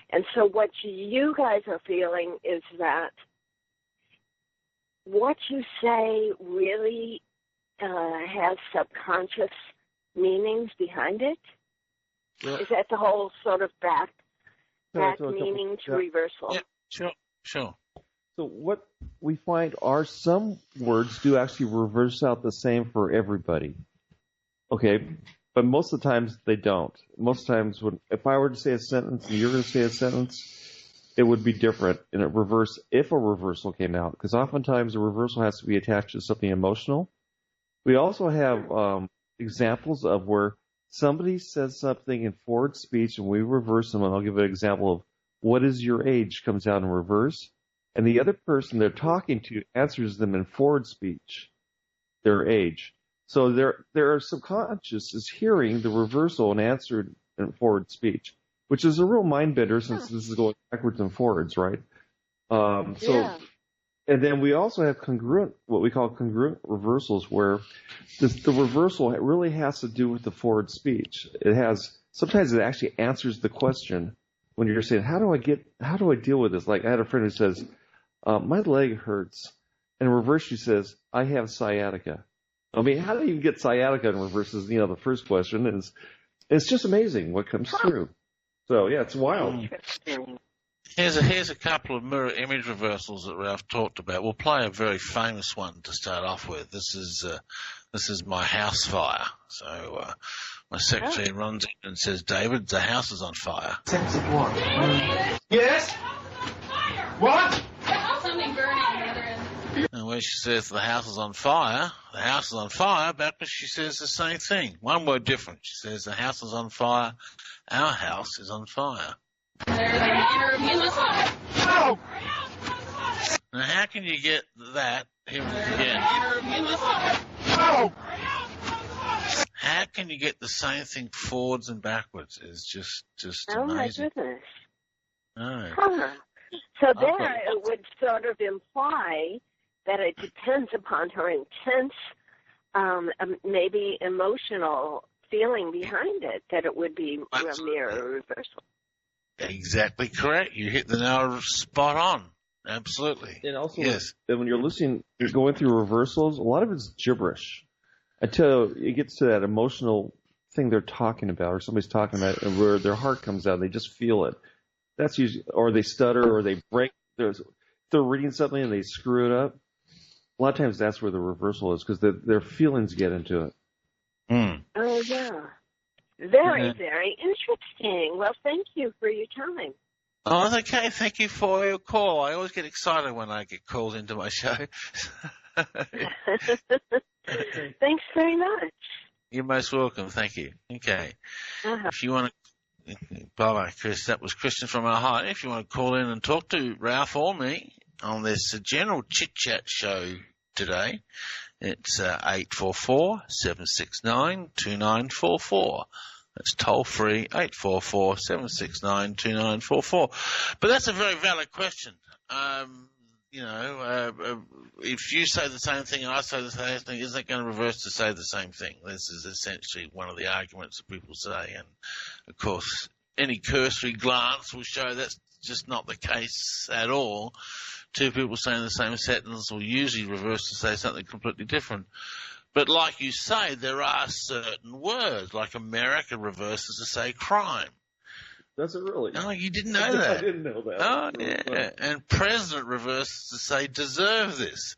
Speaker 16: And so what you guys are feeling is that what you say really has subconscious meanings behind it? Is that the whole sort of back meaning to reversal?
Speaker 1: Yeah, sure.
Speaker 2: So what we find are some words do actually reverse out the same for everybody. Okay, but most of the times they don't. Most times if I were to say a sentence and you're going to say a sentence, it would be different in a reverse if a reversal came out, because oftentimes a reversal has to be attached to something emotional. We also have examples of where somebody says something in forward speech and we reverse them, and I'll give an example of what is your age comes out in reverse, and the other person they're talking to answers them in forward speech, their age. So their subconscious is hearing the reversal and answered in forward speech, which is a real mind bender since this is going backwards and forwards, right? And then we also have what we call congruent reversals, where the reversal really has to do with the forward speech. Sometimes it actually answers the question when you're saying, how do I deal with this? Like I had a friend who says, my leg hurts. And in reverse, she says, I have sciatica. I mean, how do you get sciatica in reverse is, the first question. And it's just amazing what comes through. So, yeah, it's wild.
Speaker 1: Here's a couple of mirror image reversals that Ralph talked about. We'll play a very famous one to start off with. This is my house fire. So my secretary runs in and says, David, the house is on fire.
Speaker 12: Yes? What?
Speaker 13: Something burning on the other end.
Speaker 1: And when she says the house is on fire, backwards she says the same thing. One word different. She says the house is on fire, our house is on fire.
Speaker 12: Oh!
Speaker 1: Now how can you get that here again?
Speaker 12: Oh!
Speaker 1: How can you get the same thing forwards and backwards? It's just
Speaker 16: oh
Speaker 1: amazing.
Speaker 16: My goodness.
Speaker 1: Oh.
Speaker 16: So there it would sort of imply that it depends upon her intense, maybe emotional feeling behind it, that it would be a mirror reversal.
Speaker 1: Exactly correct. You hit the nail spot on. Absolutely.
Speaker 2: And also,
Speaker 1: yes.
Speaker 2: When you're listening, you're going through reversals, a lot of it's gibberish until it gets to that emotional thing they're talking about, or somebody's talking about it, where their heart comes out, and they just feel it. That's usually, or they stutter, or they break. They're reading something and they screw it up. A lot of times that's where the reversal is, because their feelings get into it.
Speaker 16: Oh, yeah. Very, very interesting. Well, thank you for your time.
Speaker 1: Oh, that's okay. Thank you for your call. I always get excited when I get called into my show.
Speaker 16: Thanks very much.
Speaker 1: You're most welcome. Thank you. Okay. If you want to, bye-bye, Chris. That was Christian from Ohio. If you want to call in and talk to Ralph or me on this general chit-chat show today, it's 844-769-2944. That's toll free, 844-769-2944. But that's a very valid question. If you say the same thing and I say the same thing, isn't it going to reverse to say the same thing? This is essentially one of the arguments that people say. And, of course, any cursory glance will show that's just not the case at all. Two people saying the same sentence will usually reverse to say something completely different. But like you say, there are certain words, like America reverses to say crime.
Speaker 2: Does it really?
Speaker 1: No, you didn't know that.
Speaker 2: I didn't know that.
Speaker 1: Oh, yeah. And president reverses to say deserve this,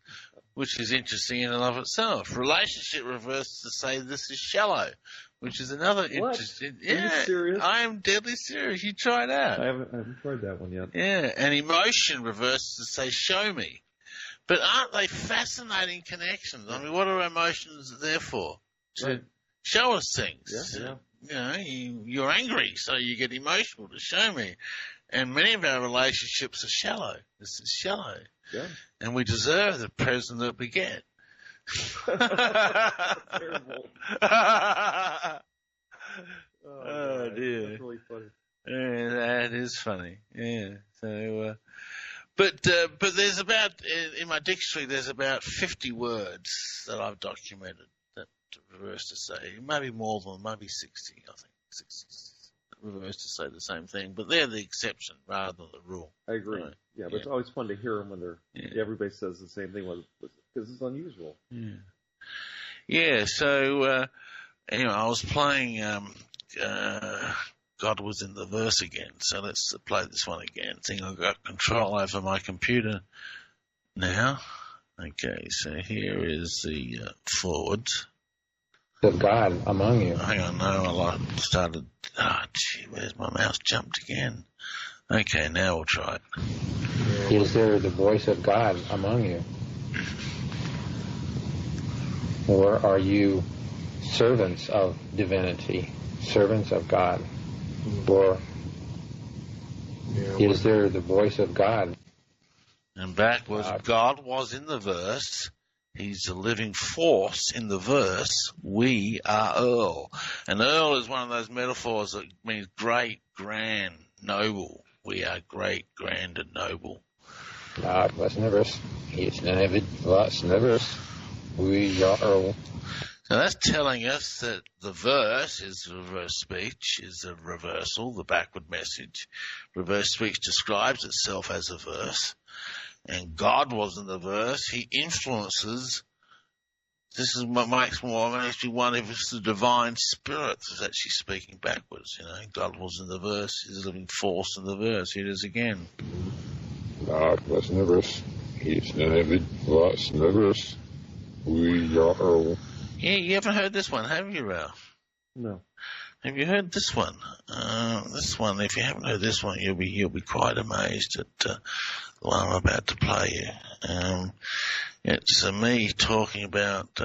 Speaker 1: which is interesting in and of itself. Relationship reverses to say this is shallow, which is another interesting.
Speaker 2: Are you serious?
Speaker 1: I am deadly serious. You try it out.
Speaker 2: I haven't tried that one yet.
Speaker 1: Yeah, and emotion reverses to say show me. But aren't they fascinating connections? I mean, what are emotions there for? To show us things.
Speaker 2: Yeah.
Speaker 1: You're angry, so you get emotional to show me. And many of our relationships are shallow. This is shallow.
Speaker 2: Yeah.
Speaker 1: And we deserve the present that we get.
Speaker 2: Terrible.
Speaker 1: Oh, dear.
Speaker 2: That's really funny.
Speaker 1: Yeah, that is funny. Yeah. So, but there's about, in my dictionary, there's about 50 words that I've documented that reverse to say, maybe more than, maybe 60, I think. 60 reverse to say the same thing, but they're the exception rather than the rule.
Speaker 2: I agree. Right. Yeah, but it's always fun to hear them when everybody says the same thing because it's unusual.
Speaker 1: Yeah. Yeah. So anyway, I was playing. God was in the verse again. So let's play this one again. I think I've got control over my computer now. Okay. So here is the forward.
Speaker 14: Of God among you.
Speaker 1: Hang on, no, I started. Where's my mouse jumped again? Okay, now we'll try it.
Speaker 14: Is there the voice of God among you? Or are you servants of divinity, servants of God? Or is there the voice of God?
Speaker 1: And backwards, God was in the verse. He's a living force in the verse. We are Earl. And Earl is one of those metaphors that means great, grand, noble. We are great, grand, and noble.
Speaker 14: God was in the verse. He's never was in the verse. We are Earl.
Speaker 1: So that's telling us that the verse is reverse speech, is a reversal, the backward message. Reverse speech describes itself as a verse. And God was in the verse. He influences. This is what makes me wonder if it's the divine spirit that's actually speaking backwards. God was in the verse. He's a living force in the verse. Here it is again.
Speaker 17: God was in the verse. He's never was in the verse. We are Earl.
Speaker 1: Yeah, you haven't heard this one, have you, Ralph?
Speaker 2: No.
Speaker 1: Have you heard this one? This one, if you haven't heard this one, you'll be quite amazed at the one I'm about to play you. It's me talking about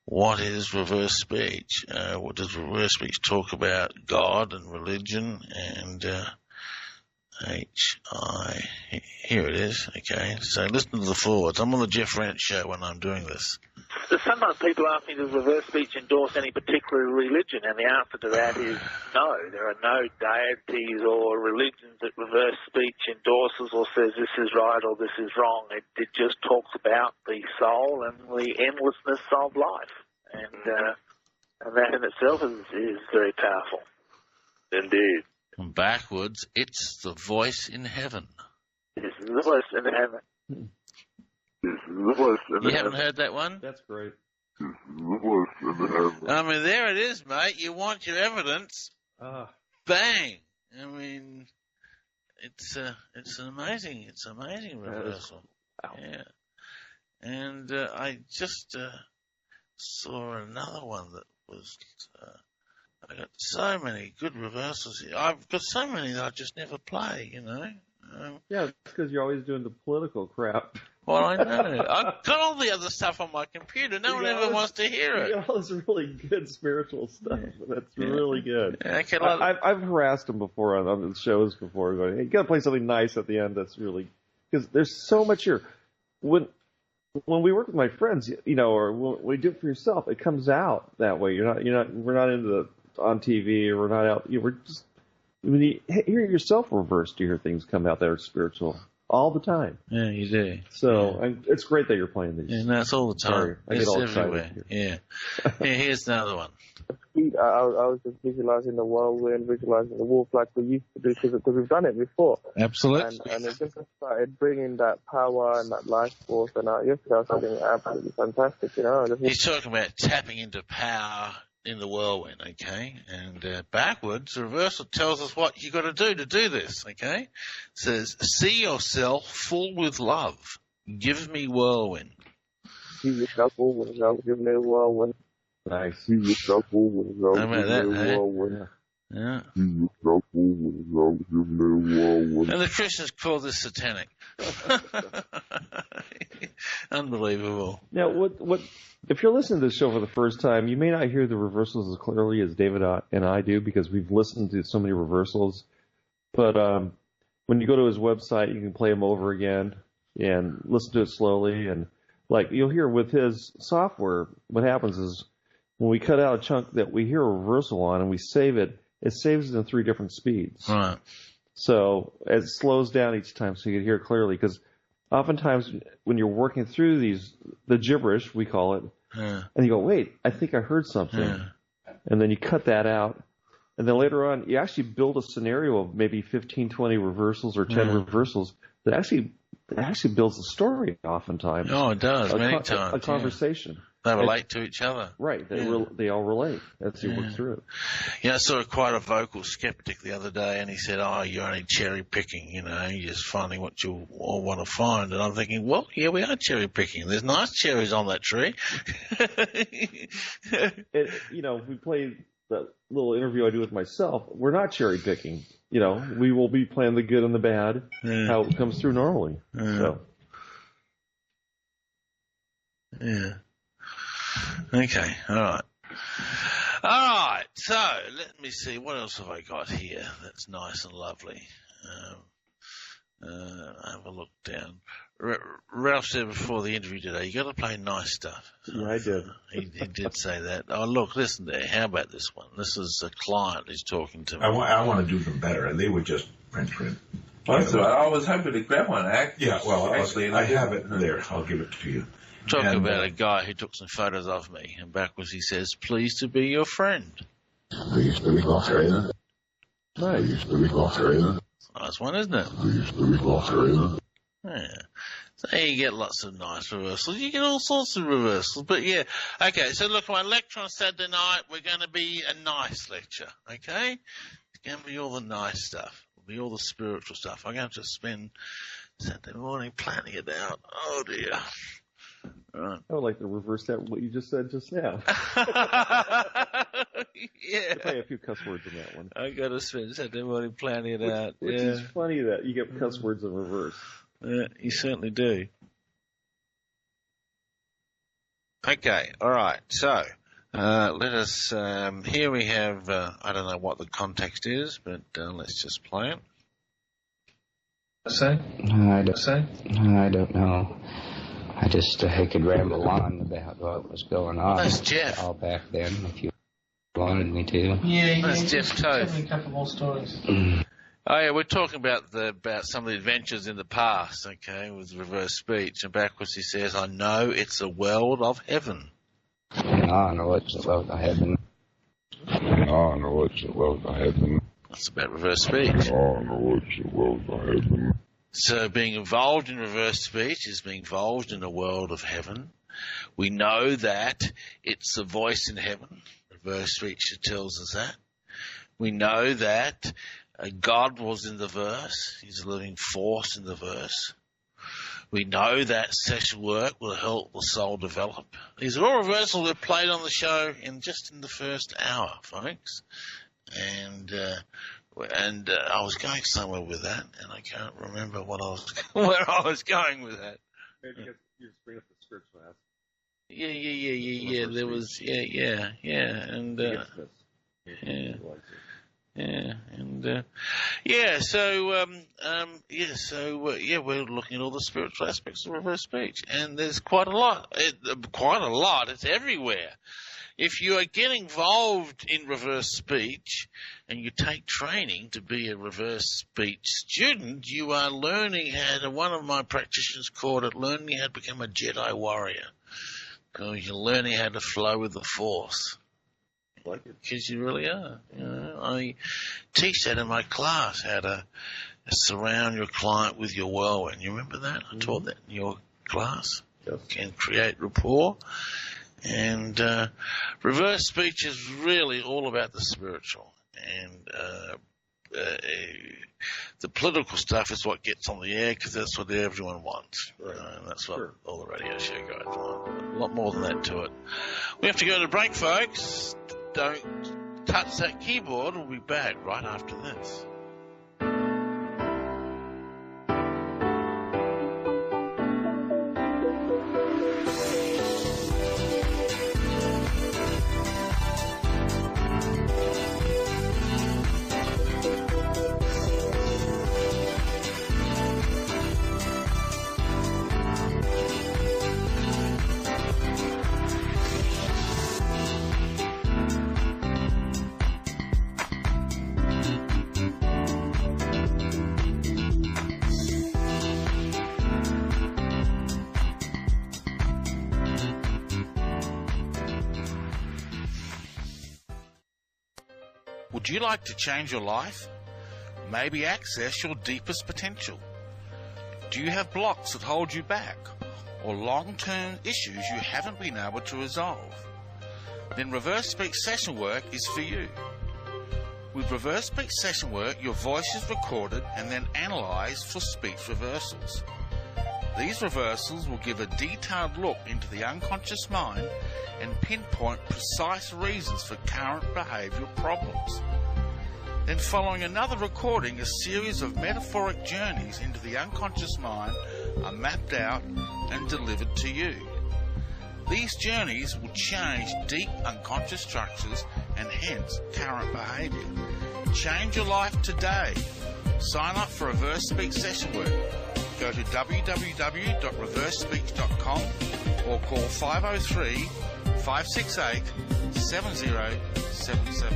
Speaker 1: what is reverse speech. What does reverse speech talk about? God and religion and Here it is. Okay, so listen to the forwards. I'm on the Jeff Rent show when I'm doing this.
Speaker 18: Sometimes people ask me, does reverse speech endorse any particular religion? And the answer to that is no. There are no deities or religions that reverse speech endorses or says this is right or this is wrong. It just talks about the soul and the endlessness of life. And that in itself is very powerful.
Speaker 17: Indeed.
Speaker 1: And backwards, it's the voice in heaven.
Speaker 18: It's the voice in heaven.
Speaker 1: You haven't heard that one?
Speaker 2: That's great.
Speaker 1: I mean, there it is, mate. You want your evidence? Bang! I mean, it's an amazing reversal.
Speaker 2: Wow.
Speaker 1: Yeah. And I just saw another one that was. I got so many good reversals here. I've got so many that I just never play.
Speaker 2: Yeah, it's because you're always doing the political crap.
Speaker 1: Well, I know. I've got all the other stuff on my computer. No one ever wants to hear it.
Speaker 2: You got all this really good spiritual stuff. That's really good.
Speaker 1: Yeah, okay,
Speaker 2: I've harassed them before on the shows before, going, hey, you got to play something nice at the end. That's really because there's so much here. When we work with my friends, or when we do it for yourself, it comes out that way. We're not into the on TV or we're not out. We're just when you hear yourself reversed, you hear things come out that are spiritual all the time.
Speaker 1: Yeah, you do.
Speaker 2: So it's great that you're playing these.
Speaker 1: Yeah, no, it's all the time.
Speaker 2: Sorry, I get all
Speaker 1: everywhere.
Speaker 2: excited.
Speaker 1: Yeah. Here's another one.
Speaker 8: I was just visualizing the whirlwind, visualizing the wolf like we used to do because we've done it before.
Speaker 1: Absolutely.
Speaker 8: And it just started bringing that power and that life force. And yesterday I was something absolutely fantastic,
Speaker 1: He's talking about tapping into power in the whirlwind, okay? And backwards, the reversal tells us what you got to do this, okay? It says, see yourself full with love. Give me whirlwind.
Speaker 8: See yourself full with love. Give me whirlwind.
Speaker 2: Nice.
Speaker 8: See yourself full with love.
Speaker 1: How about that,
Speaker 8: whirlwind.
Speaker 1: Yeah.
Speaker 8: See yourself full with love. Give me whirlwind.
Speaker 1: And the Christians call this satanic. Unbelievable.
Speaker 2: Now, what? If you're listening to the show for the first time, you may not hear the reversals as clearly as David and I do because we've listened to so many reversals. But when you go to his website, you can play them over again and listen to it slowly. And like you'll hear with his software, what happens is when we cut out a chunk that we hear a reversal on and we save it, it saves it in 3 different speeds.
Speaker 1: Right.
Speaker 2: So it slows down each time so you can hear it clearly because oftentimes when you're working through the gibberish, we call it, and you go, wait, I think I heard something. And then you cut that out. And then later on, you actually build a scenario of maybe 15, 20 reversals or 10 reversals that actually builds a story oftentimes.
Speaker 1: Oh, it does, many times.
Speaker 2: A conversation.
Speaker 1: They relate to each other.
Speaker 2: Right. They all relate as you work through it.
Speaker 1: Yeah, I saw quite a vocal skeptic the other day, and he said, you're only cherry picking, you're just finding what you all want to find. And I'm thinking, well, yeah, we are cherry picking. There's nice cherries on that tree.
Speaker 2: We play that little interview I do with myself. We're not cherry picking. We will be playing the good and the bad, how it comes through normally. So.
Speaker 1: Yeah. Okay, all right, so let me see, what else have I got here that's nice and lovely? Have a look down. Ralph said before the interview today, you got to play nice stuff.
Speaker 2: Yeah, I did.
Speaker 1: He did say that. Oh, look, listen there. How about this one? This is a client who's talking to me.
Speaker 19: I want to do them better, and they were just print.
Speaker 20: Well, that's right. I was hoping to grab one.
Speaker 19: Yeah, well, actually, I have it there. I'll give it to you.
Speaker 1: Talking about a guy who took some photos of me, and backwards he says, pleased to be your friend.
Speaker 17: Pleased to be your friend.
Speaker 2: Nice.
Speaker 17: Pleased to be your friend.
Speaker 1: Nice one, isn't it?
Speaker 17: Pleased to be your friend.
Speaker 1: Yeah. So you get lots of nice reversals. You get all sorts of reversals. But yeah, okay, so look, my lecture on Saturday night, we're going to be a nice lecture, okay? It's going to be all the nice stuff. It'll be all the spiritual stuff. I'm going to spend Saturday morning planning it out. Oh, dear. Right.
Speaker 2: I would like to reverse that what you just said just now.
Speaker 1: Yeah.
Speaker 2: Probably a few cuss words in that one.
Speaker 1: I got to spend Saturday morning planning it out.
Speaker 2: Which is funny that you get cuss words in reverse.
Speaker 1: Yeah, you certainly do. Okay, all right. So let us. Here we have. I don't know what the context is, but let's just play it.
Speaker 14: I don't know. I just could ramble on about what was going on.
Speaker 1: That's Jeff.
Speaker 14: All back then, if you wanted me to.
Speaker 1: Yeah, that's Jeff Toth.
Speaker 20: Tell me a couple more stories.
Speaker 1: Oh yeah, we're talking about some of the adventures in the past, okay, with reverse speech. And backwards he says, I know it's a world of heaven.
Speaker 14: I know it's a world of heaven.
Speaker 17: I know it's a world of heaven.
Speaker 1: That's about reverse speech.
Speaker 17: I know it's a world of heaven.
Speaker 1: So being involved in reverse speech is being involved in a world of heaven. We know that it's a voice in heaven. Reverse speech tells us that. We know that God was in the verse. He's a living force in the verse. We know that sexual work will help the soul develop. These are all reversals we've played on the show in the first hour, folks. And I was going somewhere with that, and I can't remember where I was going with that.
Speaker 2: Maybe you just bring up the spiritual aspect.
Speaker 1: Yeah. There was, and we're looking at all the spiritual aspects of reverse speech, and there's quite a lot. It's everywhere. if you get involved in reverse speech and you take training to be a reverse speech student, you are learning how to, one of my practitioners called it learning how to become a Jedi warrior. Because you're learning how to flow with the Force. Because you really are. You know, I teach that in my class, how to surround your client with your whirlwind. You remember that? I taught that in your class.
Speaker 2: Yes.
Speaker 1: Can create rapport. And reverse speech is really all about the spiritual. And the political stuff is what gets on the air because that's what everyone wants. Right. And that's what all the radio show guys want. A lot more than that to it. We have to go to break, folks. Don't touch that keyboard. We'll be back right after this. Would you like to change your life? Maybe access your deepest potential? Do you have blocks that hold you back, or long-term issues you haven't been able to resolve? Then reverse speech session work is for you. With reverse speech session work, your voice is recorded and then analysed for speech reversals. These reversals will give a detailed look into the unconscious mind and pinpoint precise reasons for current behavioural problems. Then following another recording, a series of metaphoric journeys into the unconscious mind are mapped out and delivered to you. These journeys will change deep unconscious structures and hence current behaviour. Change your life today. Sign up for reverse speech session work. Go to www.reversespeech.com or call 503-568-7077.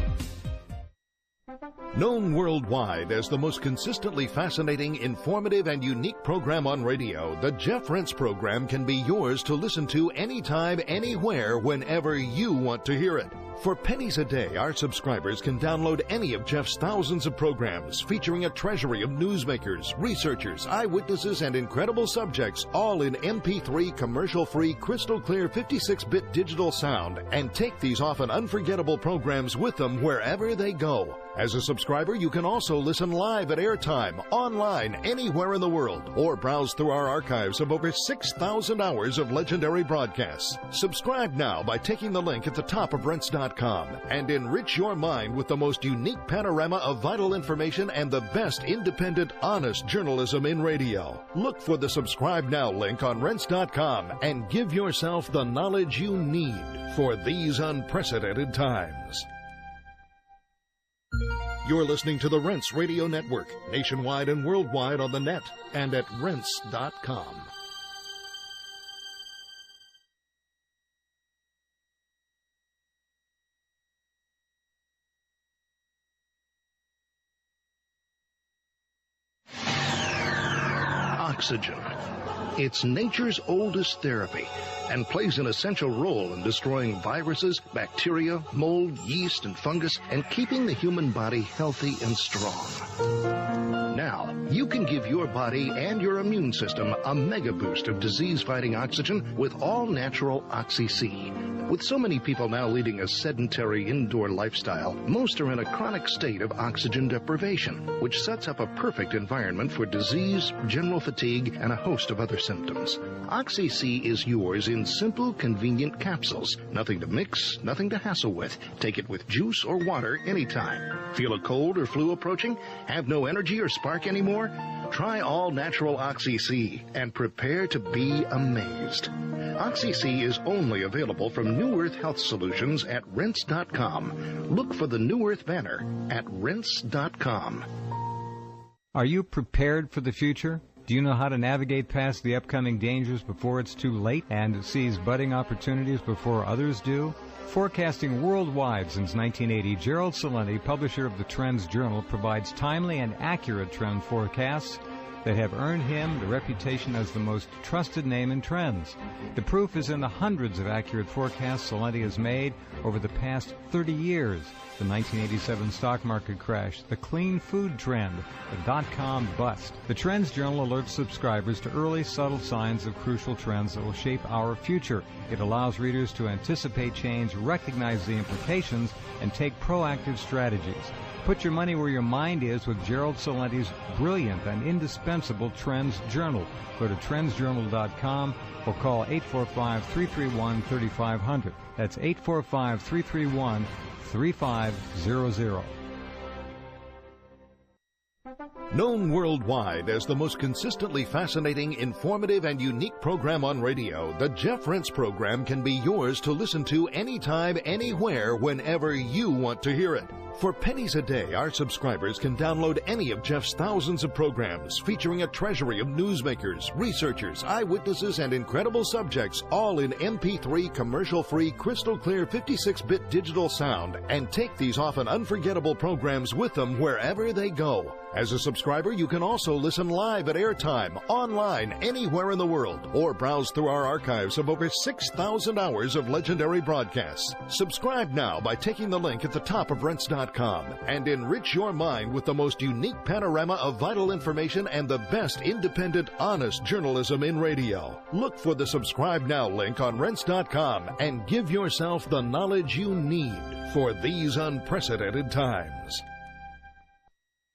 Speaker 21: Known worldwide as the most consistently fascinating, informative, and unique program on radio, the Jeff Rense program can be yours to listen to anytime, anywhere, whenever you want to hear it. For pennies a day, our subscribers can download any of Jeff's thousands of programs featuring a treasury of newsmakers, researchers, eyewitnesses, and incredible subjects, all in MP3 commercial-free, crystal-clear 56-bit digital sound, and take these often unforgettable programs with them wherever they go. As a subscriber, you can also listen live at airtime, online, anywhere in the world, or browse through our archives of over 6,000 hours of legendary broadcasts. Subscribe now by taking the link at the top of Rense.com and enrich your mind with the most unique panorama of vital information and the best independent, honest journalism in radio. Look for the Subscribe Now link on Rense.com and give yourself the knowledge you need for these unprecedented times. You're listening to the Rense Radio Network, nationwide and worldwide on the net and at Rense.com.
Speaker 22: Oxygen. It's nature's oldest therapy and plays an essential role in destroying viruses, bacteria, mold, yeast, and fungus, and keeping the human body healthy and strong. Now, you can give your body and your immune system a mega boost of disease-fighting oxygen with all-natural Oxy-C. With so many people now leading a sedentary indoor lifestyle, most are in a chronic state of oxygen deprivation, which sets up a perfect environment for disease, general fatigue, and a host of other symptoms. Oxy-C is yours in simple, convenient capsules. Nothing to mix, nothing to hassle with. Take it with juice or water anytime. Feel a cold or flu approaching? Have no energy or spark anymore? Try all-natural Oxy-C and prepare to be amazed. Oxy-C is only available from New Earth Health Solutions at Rense.com. Look for the New Earth banner at Rense.com.
Speaker 23: Are you prepared for the future? Do you know how to navigate past the upcoming dangers before it's too late and seize budding opportunities before others do? Forecasting worldwide since 1980, Gerald Celente, publisher of the Trends Journal, provides timely and accurate trend forecasts that have earned him the reputation as the most trusted name in trends. The proof is in the hundreds of accurate forecasts Celente has made over the past 30 years. The 1987 stock market crash, the clean food trend, the dot-com bust. The Trends Journal alerts subscribers to early, subtle signs of crucial trends that will shape our future. It allows readers to anticipate change, recognize the implications, and take proactive strategies. Put your money where your mind is with Gerald Celente's brilliant and indispensable Trends Journal. Go to trendsjournal.com or call 845-331-3500. That's 845-331-3500.
Speaker 21: Known worldwide as the most consistently fascinating, informative, and unique program on radio, the Jeff Rense program can be yours to listen to anytime, anywhere, whenever you want to hear it. For pennies a day, our subscribers can download any of Jeff's thousands of programs featuring a treasury of newsmakers, researchers, eyewitnesses, and incredible subjects, all in MP3 commercial-free, crystal-clear 56-bit digital sound, and take these often unforgettable programs with them wherever they go. As a subscriber, you can also listen live at airtime, online, anywhere in the world, or browse through our archives of over 6,000 hours of legendary broadcasts. Subscribe now by taking the link at the top of Rense.com and enrich your mind with the most unique panorama of vital information and the best independent, honest journalism in radio. Look for the Subscribe Now link on Rense.com and give yourself the knowledge you need for these unprecedented times.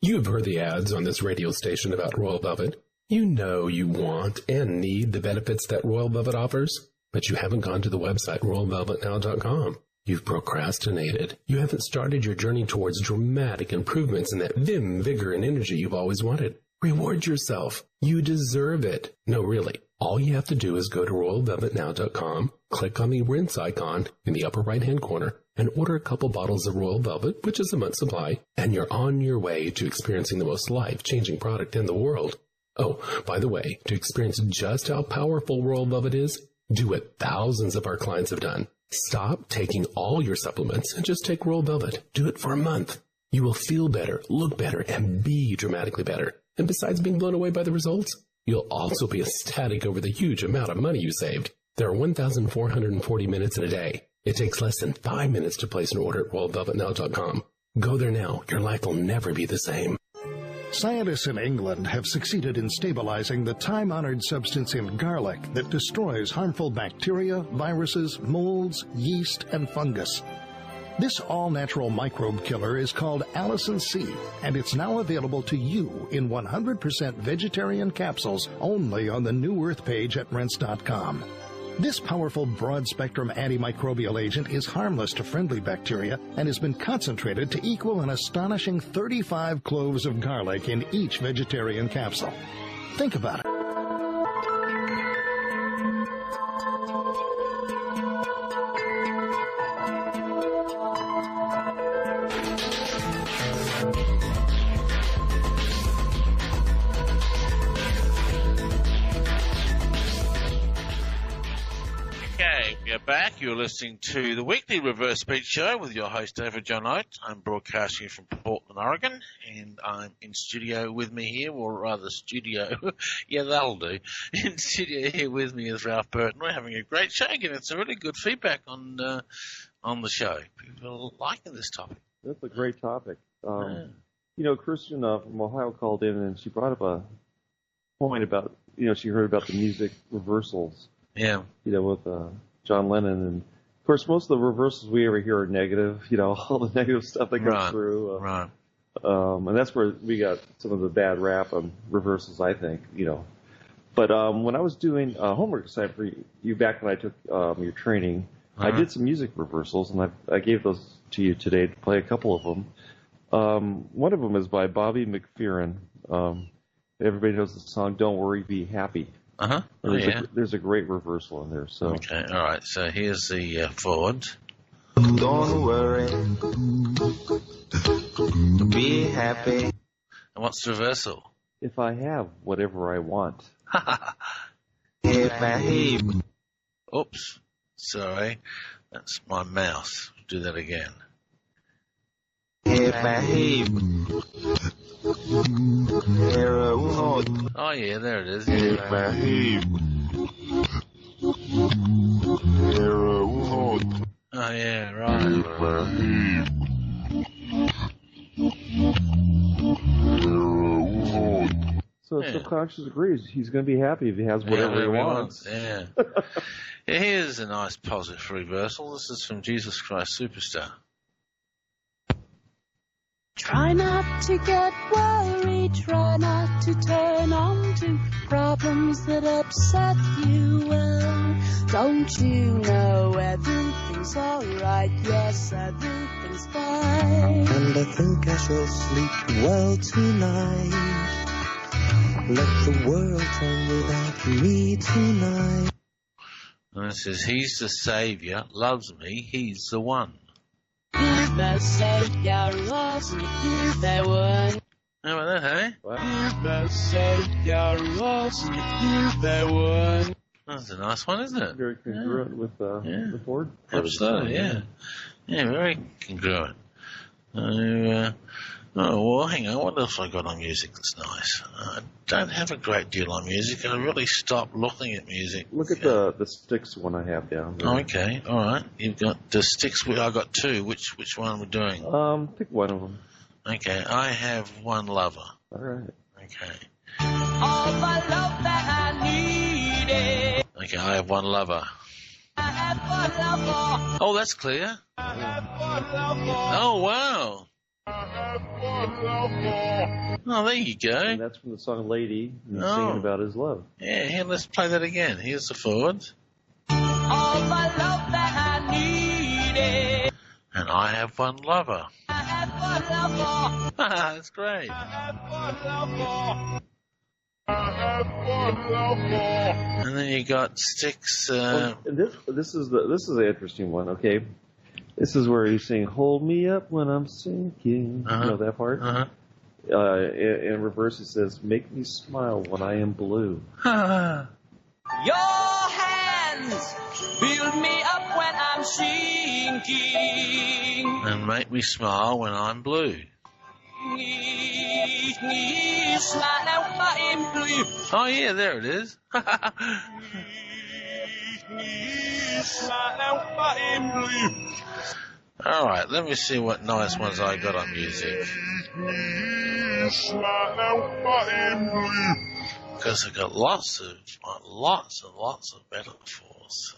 Speaker 10: You've heard the ads on this radio station about Royal Velvet. You know you want and need the benefits that Royal Velvet offers, but you haven't gone to the website RoyalVelvetNow.com. You've procrastinated. You haven't started your journey towards dramatic improvements in that vim, vigor, and energy you've always wanted. Reward yourself. You deserve it. No, really. All you have to do is go to RoyalVelvetNow.com, click on the rinse icon in the upper right-hand corner, and order a couple bottles of Royal Velvet, which is a month's supply, and you're on your way to experiencing the most life-changing product in the world. Oh, by the way, to experience just how powerful Royal Velvet is, do what thousands of our clients have done. Stop taking all your supplements and just take Royal Velvet. Do it for a month. You will feel better, look better, and be dramatically better. And besides being blown away by the results, you'll also be ecstatic over the huge amount of money you saved. There are 1,440 minutes in a day. It takes less than 5 minutes to place an order at RoyalVelvetNow.com. Go there now. Your life will never be the same.
Speaker 21: Scientists in England have succeeded in stabilizing the time-honored substance in garlic that destroys harmful bacteria, viruses, molds, yeast, and fungus. This all-natural microbe killer is called Allicin C, and it's now available to you in 100% vegetarian capsules only on the New Earth page at Rense.com. This powerful broad-spectrum antimicrobial agent is harmless to friendly bacteria and has been concentrated to equal an astonishing 35 cloves of garlic in each vegetarian capsule. Think about it.
Speaker 1: Back, you're listening to the weekly Reverse Speech Show with your host David John Oates. I'm broadcasting from Portland, Oregon, and I'm in studio with me here, or rather studio, yeah, that'll do. In studio here with me is Ralph Burton. We're having a great show, getting some really good feedback on the show. People are liking this topic.
Speaker 2: That's a great topic. You know, Christian from Ohio called in, and she brought up a point about, you know, she heard about the music reversals.
Speaker 1: Yeah.
Speaker 2: You know, with John Lennon, and of course most of the reversals we ever hear are negative, you know, all the negative stuff that comes through.
Speaker 1: Right.
Speaker 2: And that's where we got some of the bad rap on reversals, I think, you know. But when I was doing homework assignment for you back when I took your training, I did some music reversals, and I gave those to you today to play a couple of them. One of them is by Bobby McFerrin. Everybody knows the song "Don't Worry, Be Happy." There's a great reversal in there. So
Speaker 1: okay, all right. So here's the forward.
Speaker 3: Don't worry, be happy.
Speaker 1: And what's the reversal?
Speaker 2: If I have whatever I want.
Speaker 3: If I have.
Speaker 1: Oops, sorry. That's my mouse. Do that again. Oh yeah, there it is. Oh yeah, right.
Speaker 2: So subconscious agrees. He's going to be happy if he has whatever he wants.
Speaker 1: Yeah. Yeah. Here's a nice positive reversal. This is from Jesus Christ Superstar.
Speaker 4: Try not to get worried, try not to turn on to problems that upset you. Well, don't you know everything's alright? Yes, everything's fine.
Speaker 6: And I think I shall sleep well tonight. Let the world turn without me tonight.
Speaker 1: And it says, he's the saviour, loves me, he's the one.
Speaker 4: The Savior loves me, he's the one.
Speaker 1: How about that, hey?
Speaker 4: The Savior loves me, he's the one.
Speaker 1: That's a nice one, isn't it?
Speaker 2: Very congruent with the board.
Speaker 1: Absolutely, yeah. Yeah, very congruent. Oh, well, hang on. What else have I got on music that's nice? I don't have a great deal on music. I really stopped looking at music.
Speaker 2: Look at the Styx one I have down there.
Speaker 1: Okay, all right. You've got the Styx. I got two. Which one are we doing?
Speaker 2: Pick one of them.
Speaker 1: Okay, I have One Lover.
Speaker 2: All right.
Speaker 1: Okay.
Speaker 4: All my love that I needed.
Speaker 1: Okay, I have One Lover.
Speaker 4: I have one lover.
Speaker 1: Oh, that's clear.
Speaker 4: I have one lover.
Speaker 1: Oh, wow. Oh, there you go.
Speaker 2: And that's from the song Lady. He's singing about his love.
Speaker 1: Yeah, here, let's play that again. Here's the chords.
Speaker 4: All my love that I needed.
Speaker 1: And I have one lover.
Speaker 4: I have one lover.
Speaker 1: That's great.
Speaker 4: I have one lover. I have one lover.
Speaker 1: And then you got Styx.
Speaker 2: And this is an interesting one. Okay. This is where he's saying, hold me up when I'm sinking. You know that part? In reverse, it says, make me smile when I am blue.
Speaker 4: Your hands build me up when I'm sinking.
Speaker 1: And make me smile when I'm blue. Oh, yeah, there it is. All right, let me see what nice ones I got on music. Because I got lots and lots of metaphors. So,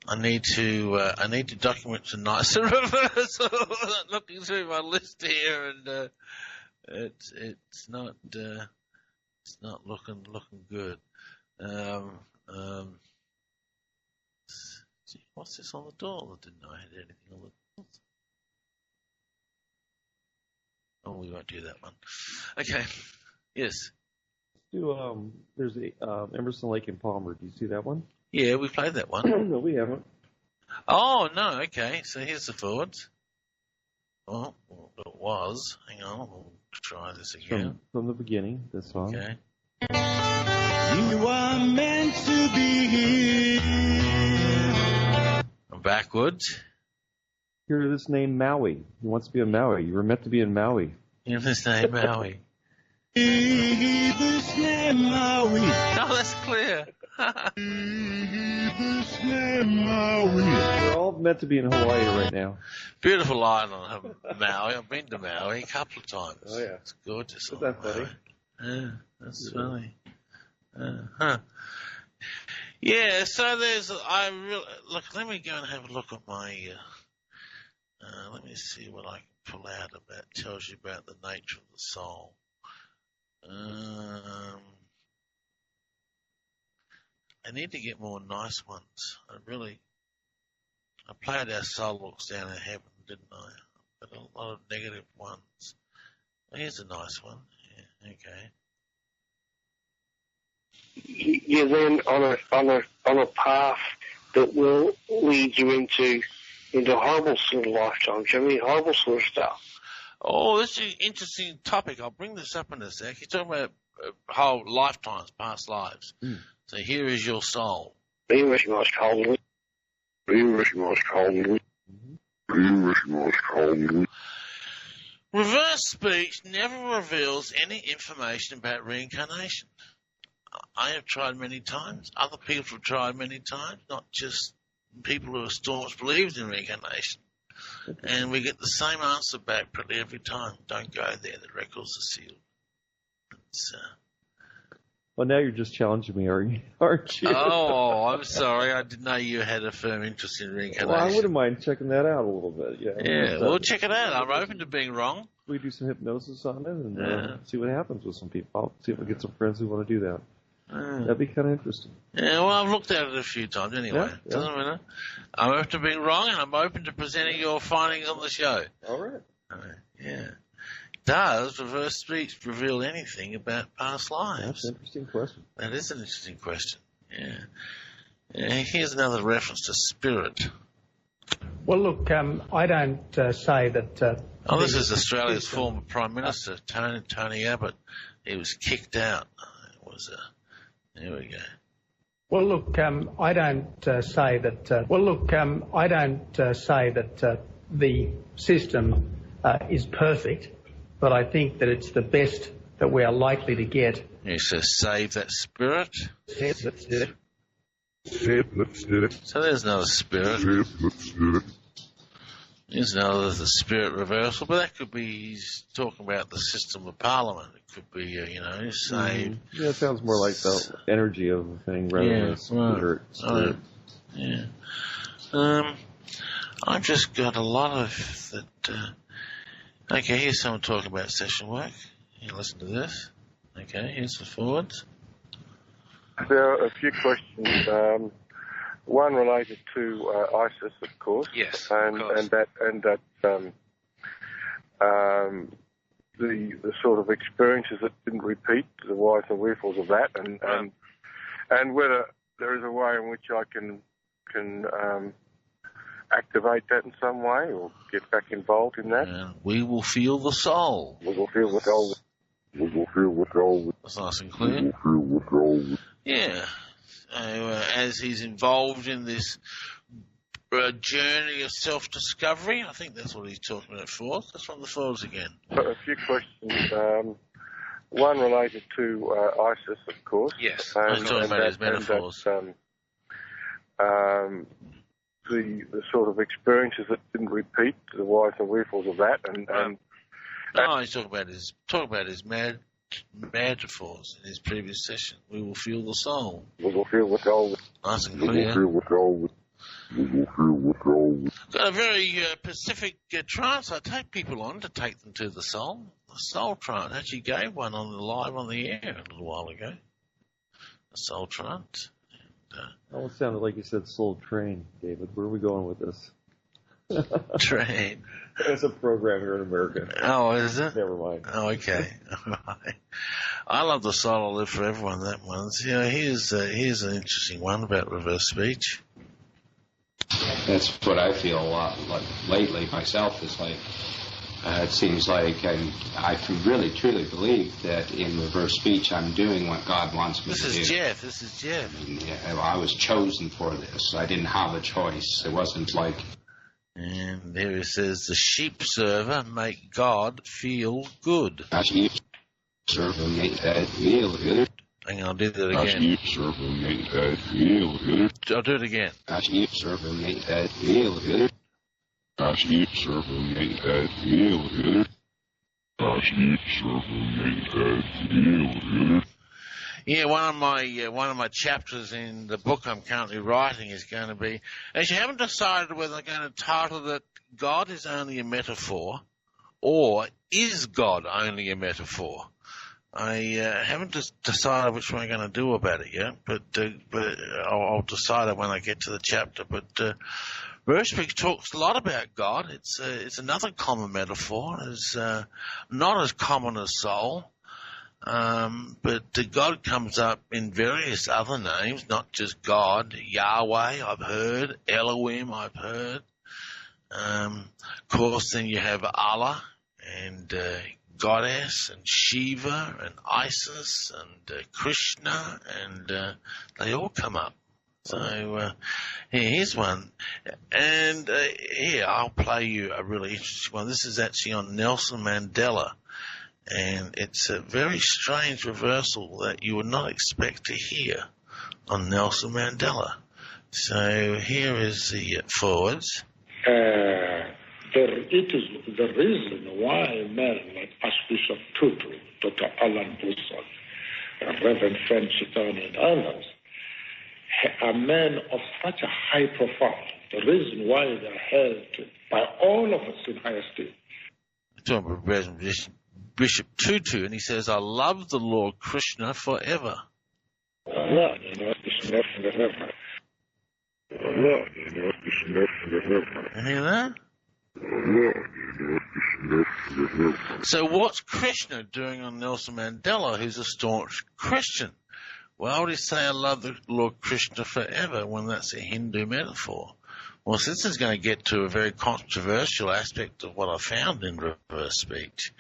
Speaker 1: I need to document some nicer reversals. Looking through my list here, and it's not looking good. What's this on the door? I didn't know I had anything on the door. Oh, we won't do that one. Okay. Yes.
Speaker 2: There's Emerson, Lake and Palmer. Do you see that one?
Speaker 1: Yeah, we played that one.
Speaker 2: No, we haven't.
Speaker 1: Oh, no, okay. So here's the chords. Oh, it was. Hang on, we'll try this again.
Speaker 2: From the beginning, this song.
Speaker 1: Okay.
Speaker 4: You are meant to be here.
Speaker 1: Backwards.
Speaker 2: Hear this name Maui. He wants to be in Maui. You were meant to be in Maui.
Speaker 1: Hear this name Maui.
Speaker 4: This name Maui.
Speaker 1: Oh, that's clear.
Speaker 4: This name Maui.
Speaker 2: We're all meant to be in Hawaii right now.
Speaker 1: Beautiful island, Maui. I've been to Maui a couple of times.
Speaker 2: Oh, yeah.
Speaker 1: It's gorgeous.
Speaker 2: Isn't that funny?
Speaker 1: Yeah, that's funny. Yeah, so look, let me go and have a look at my, let me see what I can pull out about, tells you about the nature of the soul. I need to get more nice ones. I played Our Soul Looks Down in Heaven, didn't I? But a lot of negative ones. Here's a nice one. Yeah, okay.
Speaker 9: You're then on a path that will lead you into horrible sort of lifetimes. I mean, horrible sort of stuff.
Speaker 1: Oh, this is an interesting topic. I'll bring this up in a sec. You're talking about whole lifetimes, past lives. So here is your soul.
Speaker 9: Be with most holy. Be with most holy. Be with most holy.
Speaker 1: Reverse speech never reveals any information about reincarnation. I have tried many times. Other people have tried many times, not just people who are staunch believers in reincarnation. And we get the same answer back pretty every time. Don't go there. The records are sealed.
Speaker 2: Well, now you're just challenging me, aren't you?
Speaker 1: Oh, I'm sorry. I didn't know you had a firm interest in reincarnation.
Speaker 2: Well, I wouldn't mind checking that out a little bit.
Speaker 1: Yeah, well, check it out. I'm open to being wrong.
Speaker 2: We do some hypnosis on it and see what happens with some people. I'll see if I get some friends who want to do that. That'd be kind of interesting.
Speaker 1: Yeah, well, I've looked at it a few times anyway.
Speaker 2: Yeah.
Speaker 1: Doesn't matter. I'm open to being wrong, and I'm open to presenting your findings on the show.
Speaker 2: All right.
Speaker 1: Yeah. Does reverse speech reveal anything about past lives?
Speaker 2: That's an interesting question.
Speaker 1: That is an interesting question. Yeah. Here's another reference to spirit.
Speaker 5: Well, look, I don't say that...
Speaker 1: this is Australia's former Prime Minister, Tony Abbott. He was kicked out. There we go.
Speaker 5: Well, look, I don't say that... I don't say that the system is perfect, but I think that it's the best that we are likely to get.
Speaker 1: He says, save that spirit.
Speaker 5: Let's do it.
Speaker 1: So there's another spirit. There's another the spirit reversal, but that could be he's talking about the system of Parliament. It could be, save.
Speaker 2: Yeah, it sounds more like the energy of the thing rather than the spirit.
Speaker 1: Right. Yeah. I've just got a lot of that. Okay, here's someone talking about session work. You listen to this. Okay, here's the forwards.
Speaker 7: There are a few questions. One related to ISIS, of course.
Speaker 1: Yes,
Speaker 7: and that the sort of experiences that didn't repeat, the whys and wherefores of that, and whether there is a way in which I can activate that in some way or get back involved in that.
Speaker 1: We will feel the soul.
Speaker 7: We will feel the soul. We will feel the soul.
Speaker 1: That's nice and clear.
Speaker 7: We will feel the soul.
Speaker 1: Yeah. As he's involved in this journey of self-discovery, I think that's what he's talking about for. That's from the forwards again.
Speaker 7: A few questions. One related to ISIS, of course.
Speaker 1: Yes, I'm talking about his metaphors.
Speaker 7: The sort of experiences that didn't repeat, the whys and wherefores of that,
Speaker 1: he's talking about his metaphors in his previous session. We will feel the soul.
Speaker 7: We will feel the soul.
Speaker 1: Nice and clear.
Speaker 7: We will feel the soul. We will feel the soul.
Speaker 1: Got a very Pacific trance I take people on to take them to the soul. The soul trance. Actually gave one live on the air a little while ago. The soul trance.
Speaker 2: It sounded like you said soul train, David. Where are we going with this?
Speaker 1: Train.
Speaker 2: It's a program here in America.
Speaker 1: Oh, is it?
Speaker 2: Never mind.
Speaker 1: Oh, okay. I love the soul I live for everyone. That one's. Here's an interesting one about reverse speech.
Speaker 11: That's what I feel a lot like lately myself. Is like it seems like I really truly believe that in reverse speech I'm doing what God wants me to do.
Speaker 1: This is Jeff.
Speaker 11: I was chosen for this. I didn't have a choice. It wasn't like.
Speaker 1: And there it says, the sheep server make God feel good.
Speaker 11: A sheep server make God feel good.
Speaker 1: Hang on, I'll do that again.
Speaker 11: A sheep server make God feel good.
Speaker 1: I'll do it again.
Speaker 11: A sheep server make God feel good. A sheep server make God feel good. A sheep server make God feel good.
Speaker 1: Yeah, one of my chapters in the book I'm currently writing is going to be, as you haven't decided whether I'm going to title it God is only a metaphor or is God only a metaphor. I haven't decided which one I'm going to do about it yet, but I'll decide it when I get to the chapter. But reverse speech talks a lot about God. It's another common metaphor. It's not as common as soul. But God comes up in various other names, not just God. Yahweh, I've heard. Elohim, I've heard. Of course, then you have Allah and Goddess and Shiva and Isis and Krishna, and they all come up. So here's one. And here, I'll play you a really interesting one. This is actually on Nelson Mandela. And it's a very strange reversal that you would not expect to hear on Nelson Mandela. So here is the forwards.
Speaker 12: It is the reason why men like Archbishop Tutu, Dr. Alan Wilson, Reverend Frank Chitani, and others are men of such a high profile. The reason why they are held by all of us in high esteem.
Speaker 1: Talking about Reverend Bishop Tutu, and he says, "I love the Lord Krishna forever." You hear that? So what's Krishna doing on Nelson Mandela, who's a staunch Christian? Why would he say, "I love the Lord Krishna forever," when that's a Hindu metaphor? Well, since it's going to get to a very controversial aspect of what I found in reverse speech,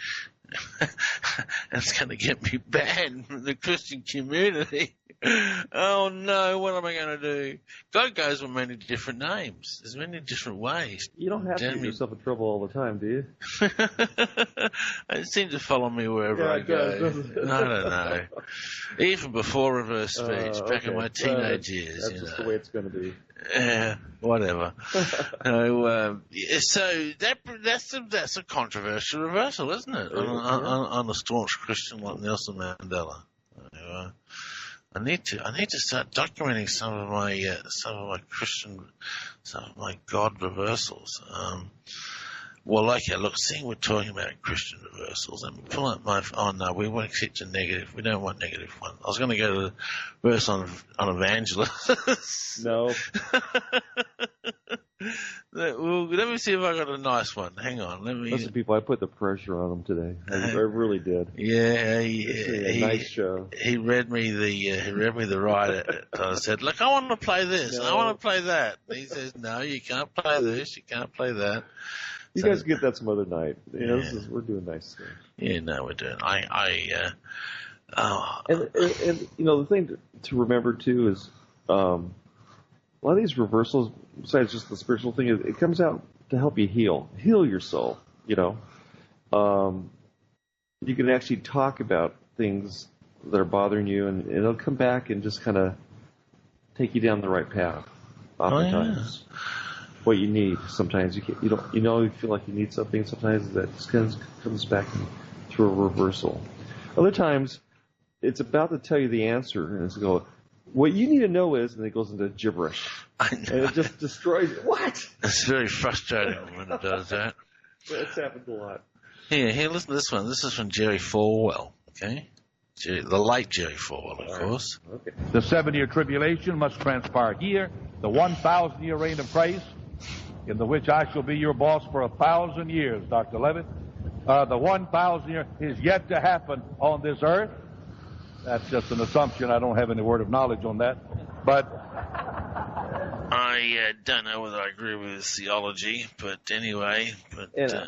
Speaker 1: it's going to get me banned from the Christian community. Oh no, what am I going to do? God goes with many different names. There's many different ways.
Speaker 2: You don't have to get yourself in trouble all the time, do you?
Speaker 1: It seems to follow me wherever I go. I don't know. Even before reverse speech, back in my teenage years.
Speaker 2: That's just the way it's going to be.
Speaker 1: Yeah, whatever. So that's a controversial reversal, isn't it? On a staunch Christian like Nelson Mandela. I need to start documenting some of my God reversals. Well, okay, look, seeing we're talking about Christian reversals, and pull up my. Oh no, we want to keep to negative. We don't want negative one. I was going to go to the verse on evangelists.
Speaker 2: No.
Speaker 1: Well, let me see if I got a nice one. Hang on, let me.
Speaker 2: Listen, people, I put the pressure on them today. I really did.
Speaker 1: Yeah,
Speaker 2: nice show.
Speaker 1: He read me the right. I said, "Look, I want to play this.
Speaker 2: No.
Speaker 1: I want to play that." And he says, "No, you can't play this. You can't play that."
Speaker 2: You guys get that some other night. You know, we're doing nice stuff.
Speaker 1: Yeah, no, we're doing.
Speaker 2: And you know, the thing to remember too is a lot of these reversals, besides just the spiritual thing, it comes out to help you heal your soul. You know, you can actually talk about things that are bothering you, and it'll come back and just kind of take you down the right path. Oftentimes. Oh, yeah. What you need. Sometimes you feel like you need something. Sometimes that just comes back through a reversal. Other times, it's about to tell you the answer, and it's go, what you need to know is, and it goes into gibberish, and it just destroys it. What?
Speaker 1: It's very frustrating when it does that.
Speaker 2: It's happened a lot.
Speaker 1: Here, listen to this one. This is from Jerry Falwell. Okay, the late Jerry Falwell, of course.
Speaker 2: Okay.
Speaker 13: The 7-year tribulation must transpire here. The 1,000-year reign of Christ, in the which I shall be your boss for 1,000 years, Dr. Levitt. The 1,000 year is yet to happen on this earth. That's just an assumption. I don't have any word of knowledge on that. But
Speaker 1: I don't know whether I agree with his theology, but anyway.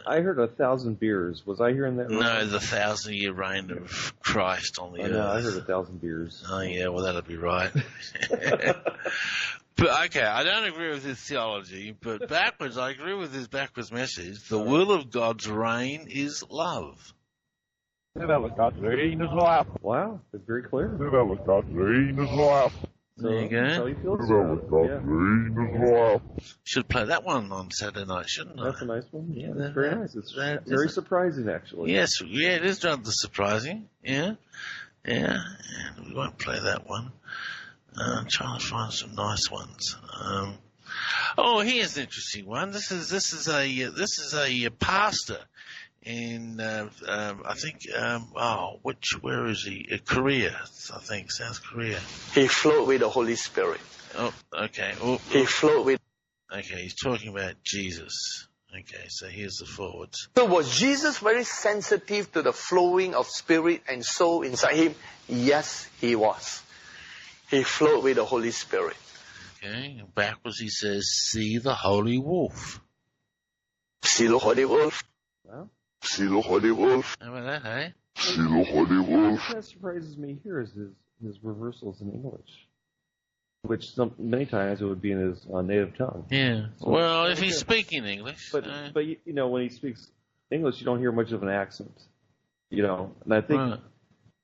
Speaker 2: I heard 1,000 beers. Was I hearing that wrong?
Speaker 1: No, the 1,000-year reign of Christ on the earth.
Speaker 2: No, I heard 1,000 beers.
Speaker 1: Oh, yeah, well, that'll be right. But, okay, I don't agree with his theology, but backwards, I agree with his backwards message. The will of God's reign is love.
Speaker 13: God's reign is love.
Speaker 2: Wow, that's very clear.
Speaker 13: God's reign is love.
Speaker 1: There you go. Should play that one on Saturday night, shouldn't I?
Speaker 2: That's a nice one. Yeah, that's very nice. It's very surprising, actually.
Speaker 1: Yes, yeah, it is rather surprising. Yeah. And we won't play that one. I'm trying to find some nice ones. Here's an interesting one. This is a pastor in I think where is he? Korea, I think, South Korea.
Speaker 15: He flowed with the Holy Spirit.
Speaker 1: Oh, okay.
Speaker 15: He flowed with.
Speaker 1: Okay, he's talking about Jesus. Okay, so here's the forwards.
Speaker 15: So was Jesus very sensitive to the flowing of spirit and soul inside him? Yes, he was. He flowed with the Holy Spirit.
Speaker 1: Okay, and backwards he says, see the Holy Wolf.
Speaker 15: See the Holy Wolf.
Speaker 2: Well,
Speaker 17: See the Holy Wolf.
Speaker 1: How about that, hey?
Speaker 17: See the Holy Wolf.
Speaker 2: What surprises me here is his reversals in English, which many times it would be in his native tongue.
Speaker 1: Yeah.
Speaker 2: So,
Speaker 1: well, if he's speaking English.
Speaker 2: But you know, when he speaks English, you don't hear much of an accent. You know, and I think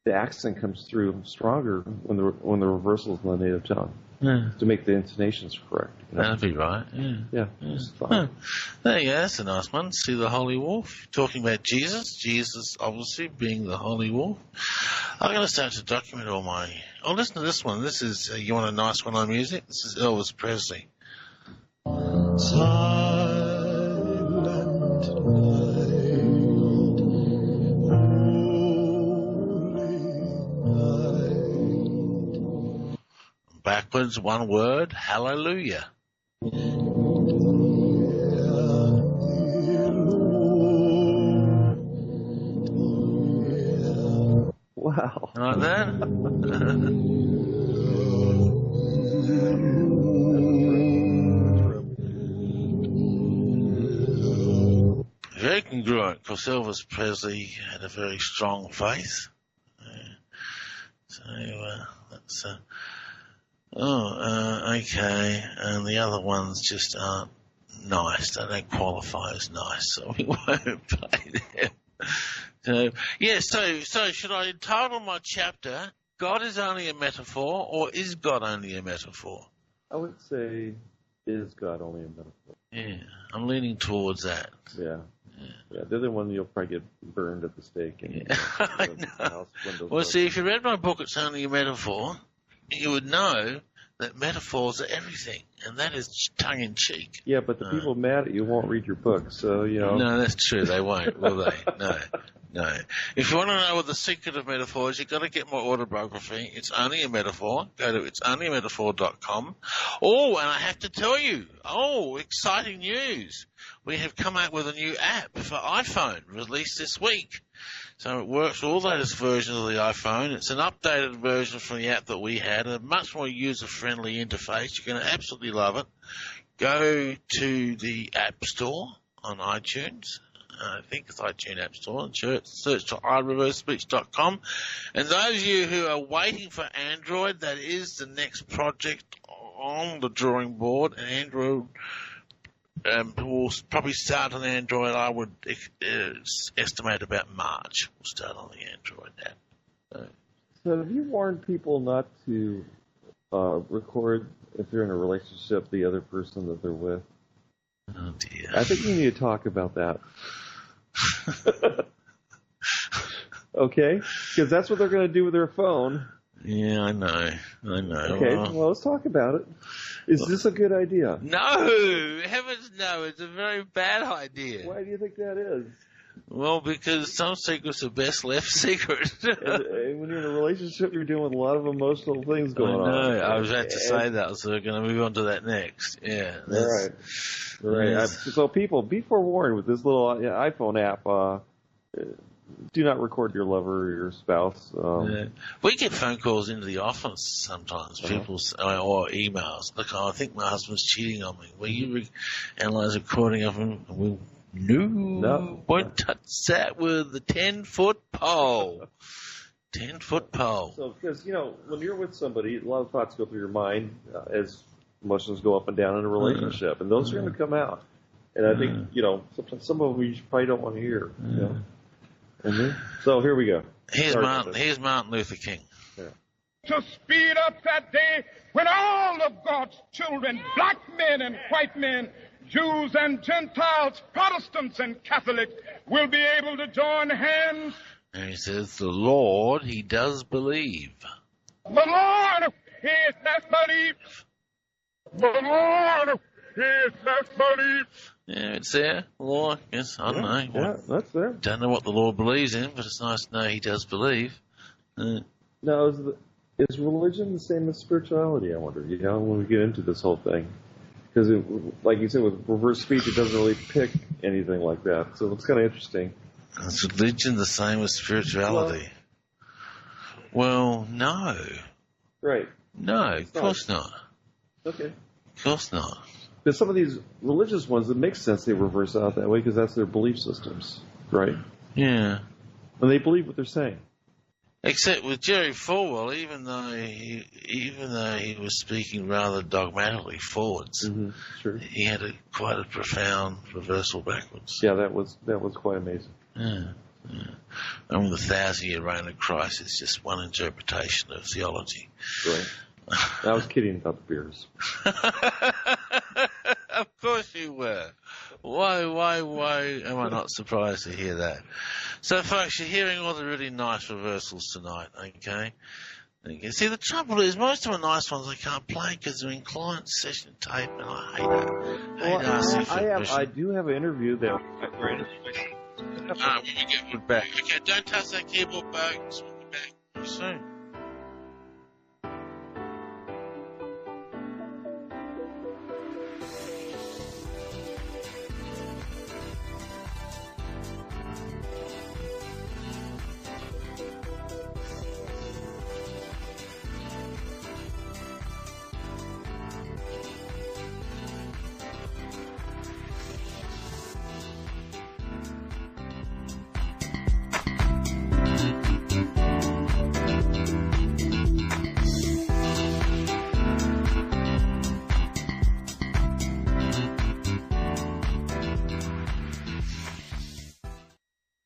Speaker 2: the accent comes through stronger when the reversals in the native tongue to make the intonations correct. You know?
Speaker 1: That'd be right. Yeah.
Speaker 2: Just fine.
Speaker 1: There you go. That's a nice one. See the Holy Wolf. Talking about Jesus. Jesus, obviously, being the Holy Wolf. I'm going to start to document all my... Oh, listen to this one. This is... you want a nice one on music? This is Elvis Presley. Backwards, one word, hallelujah.
Speaker 2: Wow.
Speaker 1: Like that? Very congruent, because Elvis Presley had a very strong faith. So that's... okay. And the other ones just aren't nice. They don't qualify as nice, so we won't play them. So should I entitle my chapter, God is only a metaphor, or is God only a metaphor?
Speaker 2: I would say, is God only a metaphor?
Speaker 1: Yeah, I'm leaning towards that.
Speaker 2: Yeah. The other one, you'll probably get burned at the stake.
Speaker 1: I know. Well, see, if you read my book, It's Only a Metaphor, you would know that metaphors are everything, and that is tongue-in-cheek.
Speaker 2: Yeah, but the people mad at you won't read your book, so, you know.
Speaker 1: No, that's true. They won't, will they? No. If you want to know what the secret of metaphors, you've got to get my autobiography. It's Only a Metaphor. Go to itsonlymetaphor.com. Oh, and I have to tell you, exciting news. We have come out with a new app for iPhone, released this week. So it works with all latest versions of the iPhone. It's an updated version from the app that we had, a much more user-friendly interface. You're going to absolutely love it. Go to the App Store on iTunes. I think it's iTunes App Store, and search for iReverseSpeech.com. And those of you who are waiting for Android, that is the next project on the drawing board. And Android will probably start on Android, I would estimate about March. We'll start on the Android app.
Speaker 2: So have you warned people not to record if they're in a relationship the other person that they're with?
Speaker 1: Oh, dear.
Speaker 2: I think we need to talk about that. Okay? Because that's what they're going to do with their phone.
Speaker 1: Yeah, I know.
Speaker 2: Okay, well, let's talk about it. Is this a good idea?
Speaker 1: No! Heavens no, it's a very bad idea.
Speaker 2: Why do you think that is?
Speaker 1: Well, because some secrets are best left secret.
Speaker 2: and when you're in a relationship, you're dealing with a lot of emotional things going on.
Speaker 1: I know. I was about to say that, so we're going to move on to that next. Yeah.
Speaker 2: All right. So people, be forewarned with this little iPhone app. Do not record your lover or your spouse.
Speaker 1: We get phone calls into the office sometimes, people or emails. Look, I think my husband's cheating on me. Will you analyze a recording of him? No, won't touch that with a 10-foot pole. 10-foot pole.
Speaker 2: So, because, when you're with somebody, a lot of thoughts go through your mind as emotions go up and down in a relationship, and those are going to come out. And I think, sometimes some of them you probably don't want to hear. So here we go.
Speaker 1: Here's Martin Luther King.
Speaker 2: Yeah.
Speaker 8: To speed up that day when all of God's children, black men and white men, Jews and Gentiles, Protestants and Catholics, will be able to join hands.
Speaker 1: And he says, the Lord, he does believe.
Speaker 8: The Lord, he does believe. The Lord, he does believe.
Speaker 1: Yeah, it's there. Lord, yes, I don't know.
Speaker 2: Yeah, that's there.
Speaker 1: Don't know what the Lord believes in, but it's nice to know he does believe.
Speaker 2: Now, is religion the same as spirituality, I wonder, when we get into this whole thing? Because, like you said, with reverse speech, it doesn't really pick anything like that. So it's kind of interesting.
Speaker 1: Is religion the same as spirituality? Well, no.
Speaker 2: Right.
Speaker 1: No, of course not.
Speaker 2: Okay.
Speaker 1: Of course not.
Speaker 2: Because some of these religious ones, it makes sense they reverse out that way because that's their belief systems. Right.
Speaker 1: Yeah.
Speaker 2: And they believe what they're saying.
Speaker 1: Except with Jerry Falwell, even though he was speaking rather dogmatically forwards,
Speaker 2: sure.
Speaker 1: he had quite a profound reversal backwards.
Speaker 2: Yeah, that was quite amazing.
Speaker 1: Yeah. And the 1,000-year reign of Christ is just one interpretation of theology.
Speaker 2: Right. I was kidding about the beers.
Speaker 1: Of course you were. Why am I not surprised to hear that? So, folks, you're hearing all the really nice reversals tonight, okay? See, the trouble is, most of the nice ones I can't play because they're in client session tape, and I hate that.
Speaker 2: I do have an interview that.
Speaker 1: When we get one back. Okay, don't touch that keyboard, folks. We'll be back very soon.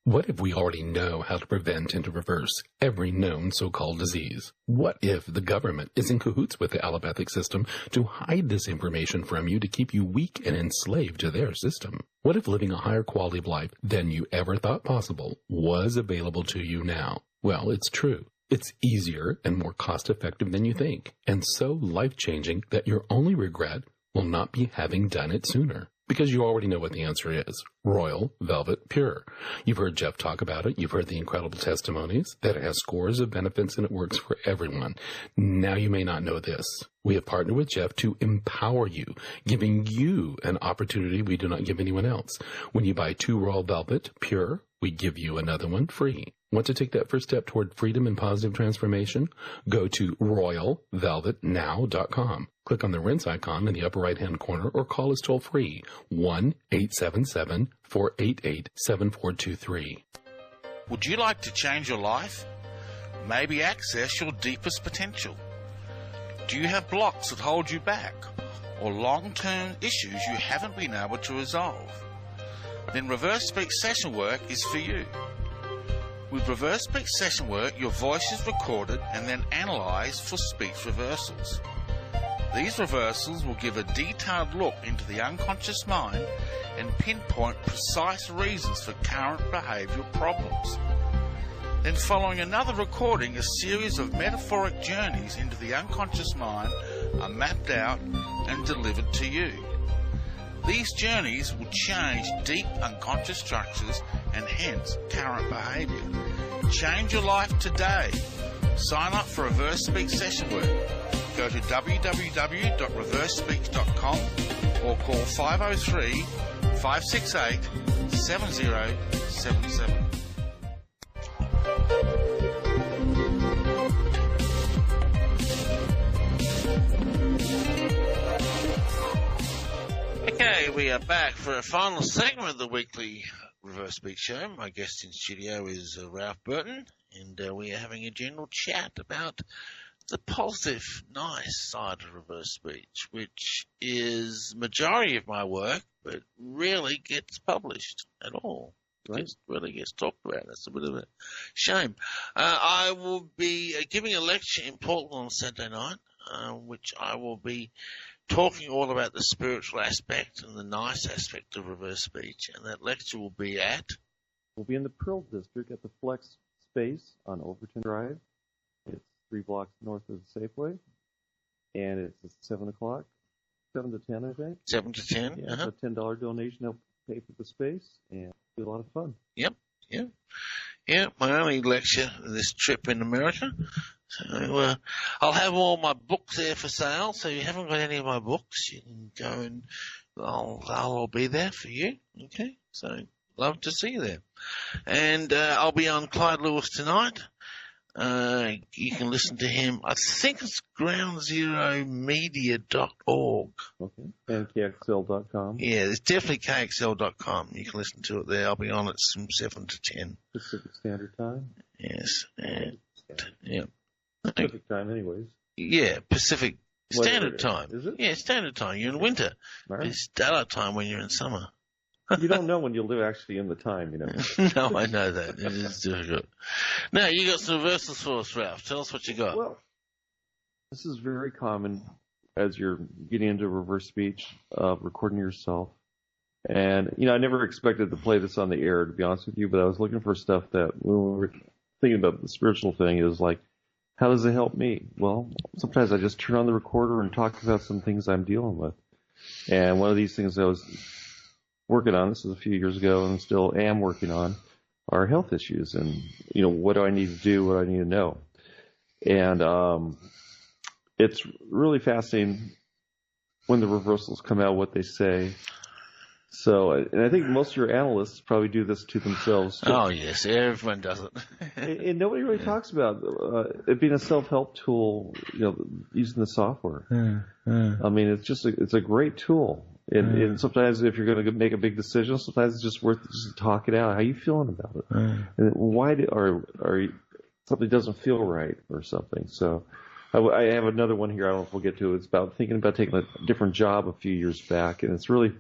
Speaker 10: What if we already know how to prevent and to reverse every known so-called disease? What if the government is in cahoots with the allopathic system to hide this information from you to keep you weak and enslaved to their system? What if living a higher quality of life than you ever thought possible was available to you now? Well, it's true. It's easier and more cost-effective than you think, and so life-changing that your only regret will not be having done it sooner. Because you already know what the answer is. Royal Velvet Pure. You've heard Jeff talk about it. You've heard the incredible testimonies that it has scores of benefits and it works for everyone. Now you may not know this. We have partnered with Jeff to empower you, giving you an opportunity we do not give anyone else. When you buy 2 Royal Velvet Pure, we give you another one free. Want to take that first step toward freedom and positive transformation? Go to royalvelvetnow.com. Click on the rinse icon in the upper right-hand corner or call us toll-free, 1-877-488-7423.
Speaker 16: Would you like to change your life? Maybe access your deepest potential? Do you have blocks that hold you back or long-term issues you haven't been able to resolve? Then Reverse Speech Session Work is for you. With Reverse Speech Session Work, your voice is recorded and then analysed for speech reversals. These reversals will give a detailed look into the unconscious mind and pinpoint precise reasons for current behavioural problems. Then following another recording, a series of metaphoric journeys into the unconscious mind are mapped out and delivered to you. These journeys will change deep unconscious structures and hence current behaviour. Change your life today. Sign up for Reverse Speech Session Work. Go to www.reversespeech.com or call 503-568-7077.
Speaker 1: Okay, we are back for a final segment of the weekly Reverse Speech Show. My guest in studio is Ralph Burton, and we are having a general chat about the positive, nice side of reverse speech, which is majority of my work, but rarely gets published at all. Right. It really gets talked about. That's a bit of a shame. I will be giving a lecture in Portland on Saturday night, which I will be talking all about the spiritual aspect and the nice aspect of reverse speech, and that lecture will be at?
Speaker 2: We'll be in the Pearl District at the Flex Space on Overton Drive. It's 3 blocks north of the Safeway, and it's at 7 o'clock, 7 to 10, I think.
Speaker 1: 7 to 10?
Speaker 2: Yeah, it's a $10 donation help pay for the space, and it'll be a lot of fun.
Speaker 1: Yep. My only lecture this trip in America. So I'll have all my books there for sale. So if you haven't got any of my books, you can go and I'll be there for you. Okay. So love to see you there. And I'll be on Clyde Lewis tonight. You can listen to him. I think it's groundzeromedia.org.
Speaker 2: Okay. And KXL.com.
Speaker 1: Yeah, it's definitely KXL.com. You can listen to it there. I'll be on it from 7 to 10.
Speaker 2: Pacific Standard Time?
Speaker 1: Yes. And, yeah.
Speaker 2: Pacific Time anyways.
Speaker 1: Yeah, Pacific Standard Time.
Speaker 2: Is it?
Speaker 1: Yeah, Standard Time. You're in winter.
Speaker 2: Right.
Speaker 1: It's daylight time when you're in summer.
Speaker 2: You don't know when you'll live actually in the time, you know.
Speaker 1: No, I know that. It is difficult. Now, you got some reversals for us, Ralph. Tell us what you got.
Speaker 2: Well, this is very common as you're getting into reverse speech, recording yourself. And, you know, I never expected to play this on the air, to be honest with you, but I was looking for stuff that, when we were thinking about the spiritual thing, is like, how does it help me? Well, sometimes I just turn on the recorder and talk about some things I'm dealing with. And one of these things I was working on, this was a few years ago and still am working on, are health issues. And, you know, what do I need to do? What do I need to know? And it's really fascinating when the reversals come out, what they say. So, and I think most of your analysts probably do this to themselves too.
Speaker 1: Oh, yes, everyone does it.
Speaker 2: And nobody really talks about it being a self-help tool, you know, using the software. I mean, it's a great tool. And sometimes if you're going to make a big decision, sometimes it's just worth just talk it out. How are you feeling about it? And why something doesn't feel right or something. So I have another one here. I don't know if we'll get to it. It's about thinking about taking a different job a few years back, and it's really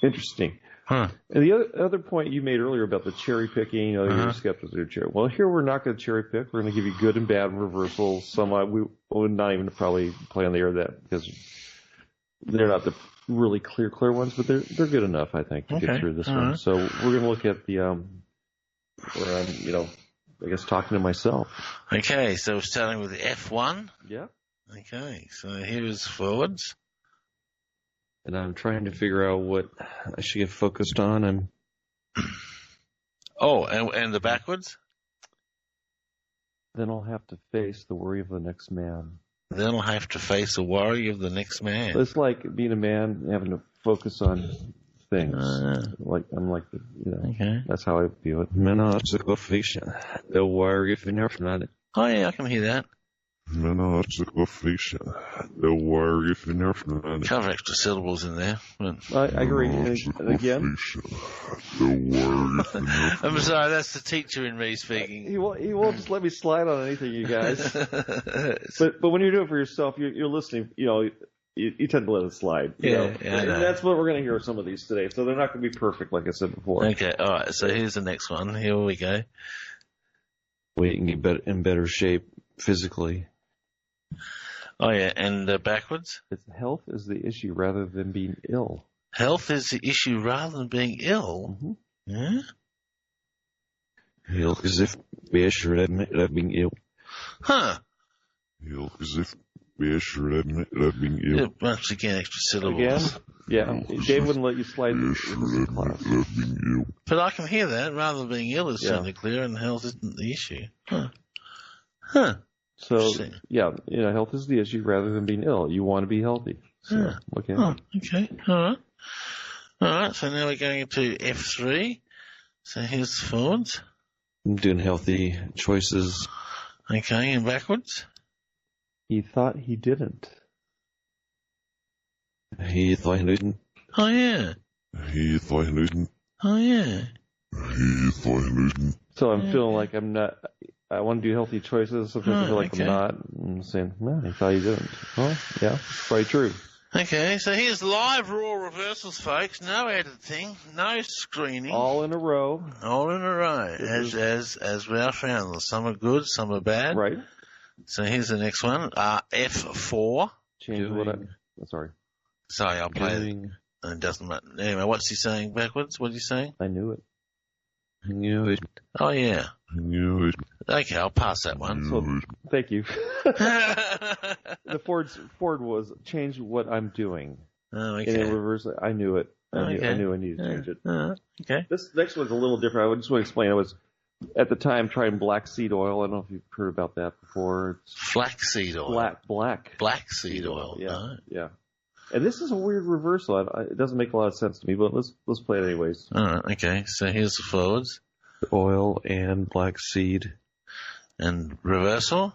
Speaker 2: interesting. And the other point you made earlier about the cherry picking, you know, you're skeptical of cherry. Well, here we're not going to cherry pick. We're going to give you good and bad reversals. Some we would not even probably play on the air that because they're not the really clear ones, but they're good enough, I think, to get through this one. So we're going to look at the where I'm, you know, I guess talking to myself.
Speaker 1: Okay, so we're starting with the F1.
Speaker 2: Yeah.
Speaker 1: Okay, so here is forwards.
Speaker 2: And I'm trying to figure out what I should get focused on.
Speaker 1: And the backwards?
Speaker 2: Then I'll have to face the worry of the next man.
Speaker 1: Then I'll have to face the worry of the next man.
Speaker 2: It's like being a man having to focus on things. Like I'm like, you know, that's how I view it. Men har också gått fiction. The worry of the next man.
Speaker 1: Oh yeah, I can hear that.
Speaker 17: Men har också gått fiction. The worry of the next man.
Speaker 1: Couple of extra syllables in there.
Speaker 2: I agree. And again,
Speaker 17: the worry of the next
Speaker 1: I'm sorry, that's the teacher in me speaking.
Speaker 2: He won't just let me slide on anything, you guys. but when you do it for yourself, you're listening. You know, you tend to let it slide. You know? And that's what we're going to hear with some of these today. So they're not going to be perfect, like I said before.
Speaker 1: Okay, all right. So here's the next one. Here we go.
Speaker 2: We can get in better shape physically.
Speaker 1: Oh yeah, and backwards.
Speaker 2: It's health is the issue rather than being ill.
Speaker 1: Health is the issue rather than being ill.
Speaker 2: Mm-hmm.
Speaker 1: Yeah.
Speaker 2: Health is if the issue rather than being ill.
Speaker 1: Huh.
Speaker 17: Health is if the issue rather than being ill.
Speaker 1: Once again, extra syllables.
Speaker 2: Again? Yeah. Dave wouldn't let you slide in this class.
Speaker 1: But I can hear that. Rather than being ill is certainly clear, and health isn't the issue. Huh.
Speaker 2: So, yeah, you know, health is the issue rather than being ill. You want to be healthy. So, okay.
Speaker 1: Oh, okay. All right. So now we're going into F3. So here's the forwards.
Speaker 2: I'm doing healthy choices.
Speaker 1: Okay, and backwards.
Speaker 2: He thought he didn't. He thought he didn't.
Speaker 1: Oh, yeah.
Speaker 17: He thought he didn't.
Speaker 1: Oh, yeah.
Speaker 17: He thought he didn't.
Speaker 2: So I'm feeling like I'm not... I want to do healthy choices. Sometimes I feel like I'm not. I'm saying, man, he thought he didn't. Well, yeah, it's probably true.
Speaker 1: Okay, so here's live raw reversals, folks. No editing, no screening.
Speaker 2: All in a row.
Speaker 1: All in a row. As Ralph found them. Some are good, some are bad.
Speaker 2: Right.
Speaker 1: So here's the next one. F4.
Speaker 2: Change what sorry.
Speaker 1: Sorry, I'll play it. It doesn't matter. Anyway, what's he saying backwards? What are you saying?
Speaker 2: I knew it. I knew it.
Speaker 1: Oh, yeah.
Speaker 17: I knew it.
Speaker 1: Okay, I'll pass that one.
Speaker 2: So, thank you. The Ford was change what I'm doing.
Speaker 1: Oh, okay.
Speaker 2: And in reverse, I knew it. I knew I needed to change it.
Speaker 1: Okay.
Speaker 2: This next one's a little different. I just want to explain. I was, at the time, trying black seed oil. I don't know if you've heard about that before. It's
Speaker 1: flaxseed oil. Black seed oil.
Speaker 2: Yeah.
Speaker 1: Right.
Speaker 2: Yeah. And this is a weird reversal. It doesn't make a lot of sense to me, but let's play it anyways.
Speaker 1: All right. Okay. So here's the forwards.
Speaker 2: Oil and black seed.
Speaker 1: And reversal.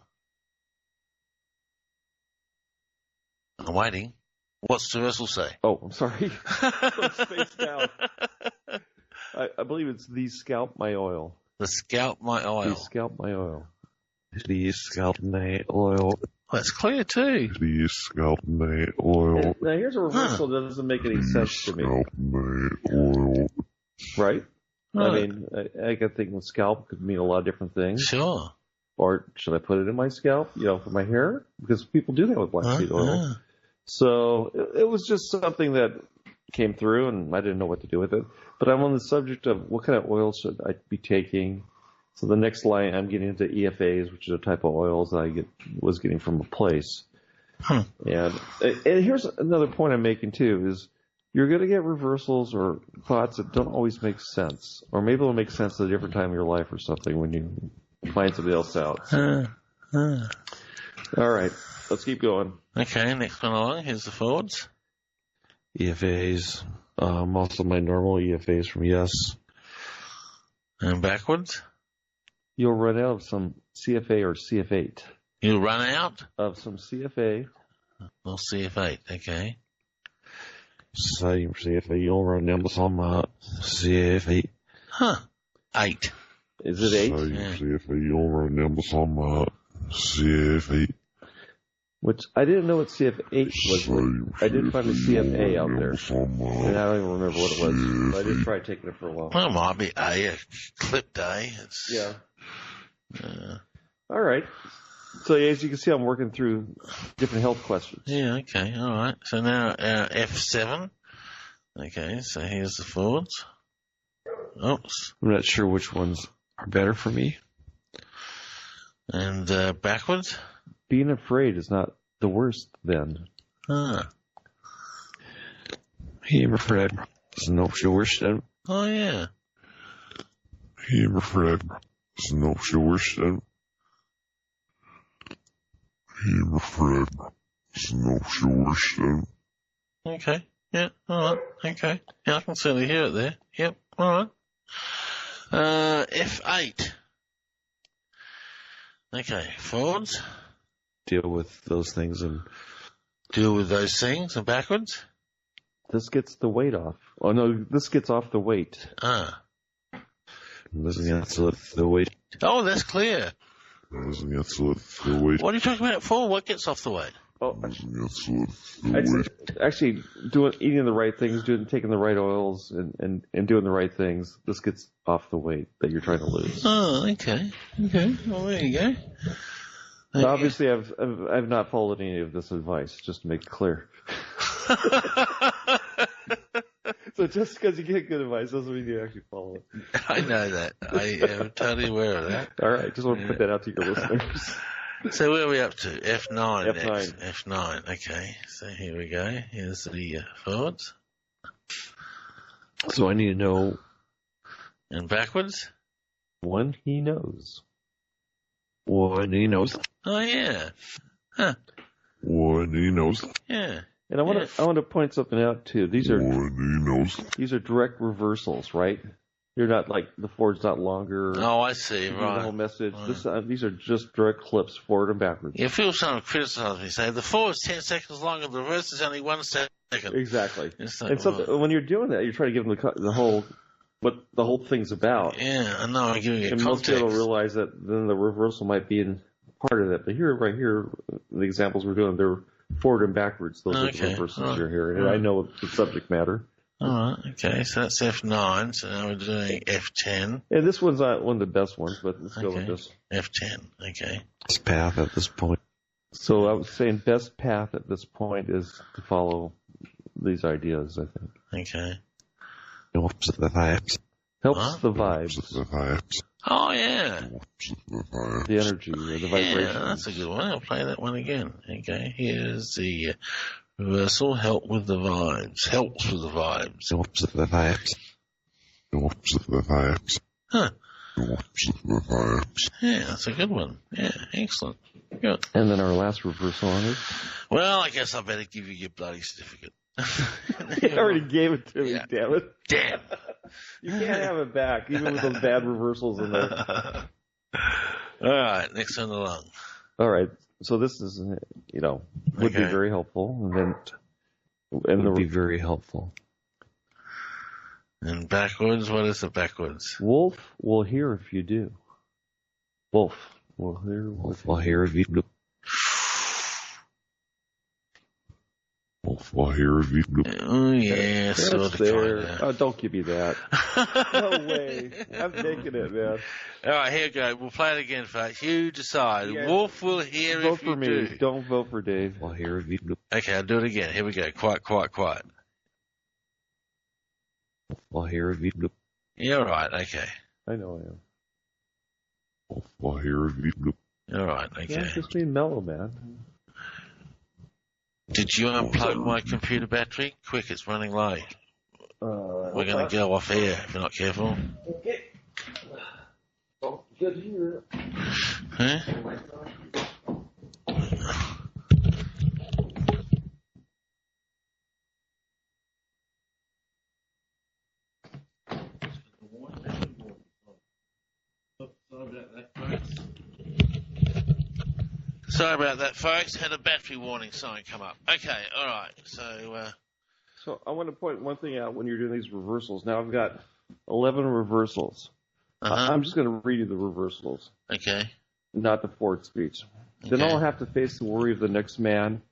Speaker 1: I'm waiting. What's the reversal say?
Speaker 2: Oh, I'm sorry. I'm spaced out. I believe it's the Scalp My Oil.
Speaker 1: The Scalp My Oil.
Speaker 2: The Scalp My Oil. The Scalp My Oil.
Speaker 1: That's clear too.
Speaker 17: The Scalp My Oil.
Speaker 2: Now here's a reversal that doesn't make any sense to me.
Speaker 17: Scalp My Oil.
Speaker 2: Right? I mean, I can think of scalp could mean a lot of different things.
Speaker 1: Sure.
Speaker 2: Or should I put it in my scalp, for my hair? Because people do that with black seed oil. So it was just something that came through, and I didn't know what to do with it. But I'm on the subject of what kind of oil should I be taking. So the next line, I'm getting into EFAs, which is a type of oils that I was getting from a place. And here's another point I'm making too, is you're going to get reversals or thoughts that don't always make sense. Or maybe it'll make sense at a different time in your life or something when you find something else out. So. All right, let's keep going.
Speaker 1: Okay, next one along. Here's the forwards.
Speaker 2: EFAs. Also my normal EFAs from Yes.
Speaker 1: And backwards?
Speaker 2: You'll run out of some CFA or CF8.
Speaker 1: You'll run out?
Speaker 2: Of some CFA.
Speaker 1: Well, CF8, okay.
Speaker 2: Same CFA. You'll run out of some CF8.
Speaker 1: 8.
Speaker 2: Is it 8?
Speaker 17: Same CFA. You'll run out of some CF8.
Speaker 2: Which I didn't know what CF8 was. I did find a CFA out there. And I don't even remember what it was. But I did try taking it for a while.
Speaker 1: Well, it might be A, a clipped A.
Speaker 2: Yeah. All right. So as you can see, I'm working through different health questions.
Speaker 1: Yeah, okay. All right. So now F7. Okay, so here's the forwards. Oops.
Speaker 2: I'm not sure which ones are better for me.
Speaker 1: And backwards?
Speaker 2: Being afraid is not the worst then. Being afraid is not the worst then.
Speaker 1: Oh, yeah.
Speaker 17: Being afraid is not the worst then. Being afraid is not the worst then.
Speaker 1: Okay. Yeah, all right. Okay. Yeah, I can certainly hear it there. Yep, all right. F8. Okay, forwards.
Speaker 2: Deal with those things and
Speaker 1: backwards.
Speaker 2: This gets the weight off. Oh no, this gets off the weight. This gets the weight.
Speaker 1: Oh, that's clear.
Speaker 17: This gets the weight.
Speaker 1: What are you talking about for? What gets off the weight?
Speaker 2: Oh, actually, eating the right things, taking the right oils, and doing the right things. This gets off the weight that you're trying to lose.
Speaker 1: Oh, okay. Okay. Well, there you go.
Speaker 2: Now, obviously, I've not followed any of this advice, just to make it clear. So just because you get good advice doesn't mean you actually follow it.
Speaker 1: I know that. I am totally aware of that.
Speaker 2: All right, just want to put that out to your listeners.
Speaker 1: So where are we up to? F9
Speaker 2: F9.
Speaker 1: next. F9, okay. So here we go. Here's the forwards.
Speaker 2: So I need to know.
Speaker 1: And backwards?
Speaker 2: One he knows. One he knows.
Speaker 1: Oh, yeah. Huh.
Speaker 17: One he knows.
Speaker 1: Yeah.
Speaker 2: And I want to point something out too. These are direct reversals, right? You're not like the forward's not longer.
Speaker 1: Oh, I see. Right.
Speaker 2: The whole message.
Speaker 1: Right.
Speaker 2: These are just direct clips, forward and backwards.
Speaker 1: You feel someone criticize me, say the forward's 10 seconds longer, the reverse is only 1 second.
Speaker 2: Exactly.
Speaker 1: Like,
Speaker 2: and so when you're doing that, you're trying to give them the whole what the whole thing's about.
Speaker 1: Yeah, I know. I'm giving it
Speaker 2: and
Speaker 1: context.
Speaker 2: most people realize that then the reversal might be in part of that. But right here, the examples we're doing, they're forward and backwards. Those are the reversals you're hearing. And I know the subject matter.
Speaker 1: All right, okay, so that's F9, so now we're doing F10.
Speaker 2: And this one's not one of the best ones, but let's go with this.
Speaker 1: F10, okay.
Speaker 2: Best path at this point. So I was saying best path at this point is to follow these ideas, I think.
Speaker 1: Okay.
Speaker 2: Helps the vibes. Helps the vibes.
Speaker 17: The vibes.
Speaker 1: Oh, yeah.
Speaker 2: The energy or the vibration.
Speaker 1: Yeah, that's a good one. I'll play that one again. Okay, here's the reversal. Help with the vibes. Helps with the vibes.
Speaker 2: Helps with the vibes.
Speaker 17: Helps with the vibes.
Speaker 1: Huh.
Speaker 17: Helps with the vibes.
Speaker 1: Yeah, that's a good one. Yeah, excellent. Good.
Speaker 2: And then our last reversal on it.
Speaker 1: Well, I guess I better give you your bloody certificate.
Speaker 2: You already gave it to me, damn it.
Speaker 1: Damn.
Speaker 2: You can't have it back, even with those bad reversals in there.
Speaker 1: All right, next one along.
Speaker 2: All right. So this is, would be very helpful. Would be very helpful.
Speaker 1: And backwards, what is the backwards?
Speaker 2: Wolf will hear if you do. Wolf will hear. Wolf will hear if you do.
Speaker 17: Wolf will hear if you do.
Speaker 1: Oh yeah, sort of.
Speaker 2: There. Oh, don't give me that. No way. I'm taking it, man.
Speaker 1: All right, here we go. We'll play it again, folks. You decide.
Speaker 2: Yeah.
Speaker 1: Wolf will hear
Speaker 2: Vote
Speaker 1: if
Speaker 2: for
Speaker 1: you
Speaker 2: me.
Speaker 1: do.
Speaker 2: Don't vote for Dave. Will hear if you do.
Speaker 1: Okay, I'll do it again. Here we go. Quiet, quiet, quiet.
Speaker 2: Will hear if you do.
Speaker 1: You're right. Okay.
Speaker 2: I know I am.
Speaker 17: Wolf will hear if you do.
Speaker 1: All right. Okay.
Speaker 2: Yeah, just being mellow, man.
Speaker 1: Did you unplug my computer battery? Quick, it's running low. We're going to go off air if you're not careful.
Speaker 2: Okay. Oh, good here.
Speaker 1: Huh? Sorry about that, folks. Had a battery warning sign come up. Okay, all right.
Speaker 2: So I want to point one thing out when you're doing these reversals. Now I've got 11 reversals. I'm just going to read you the reversals.
Speaker 1: Okay.
Speaker 2: Not the forward speech. Then I'll have to face the worry of the next man.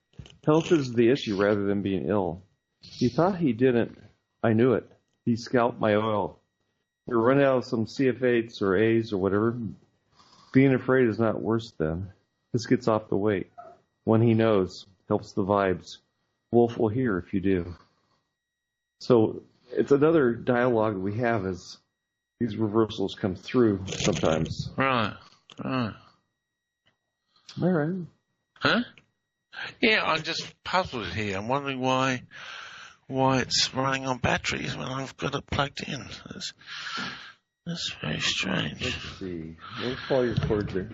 Speaker 2: Health is the issue rather than being ill. He thought he didn't. I knew it. He scalped my oil. You're running out of some CF8s or A's or whatever. Being afraid is not worse then. This gets off the weight. When he knows, helps the vibes. Wolf will hear if you do. So it's another dialogue we have as these reversals come through sometimes.
Speaker 1: Right.
Speaker 2: All right.
Speaker 1: Huh? Yeah, I'm just puzzled here. I'm wondering why it's running on batteries when I've got it plugged in. That's very strange.
Speaker 2: Let's see. Let's follow your cord there.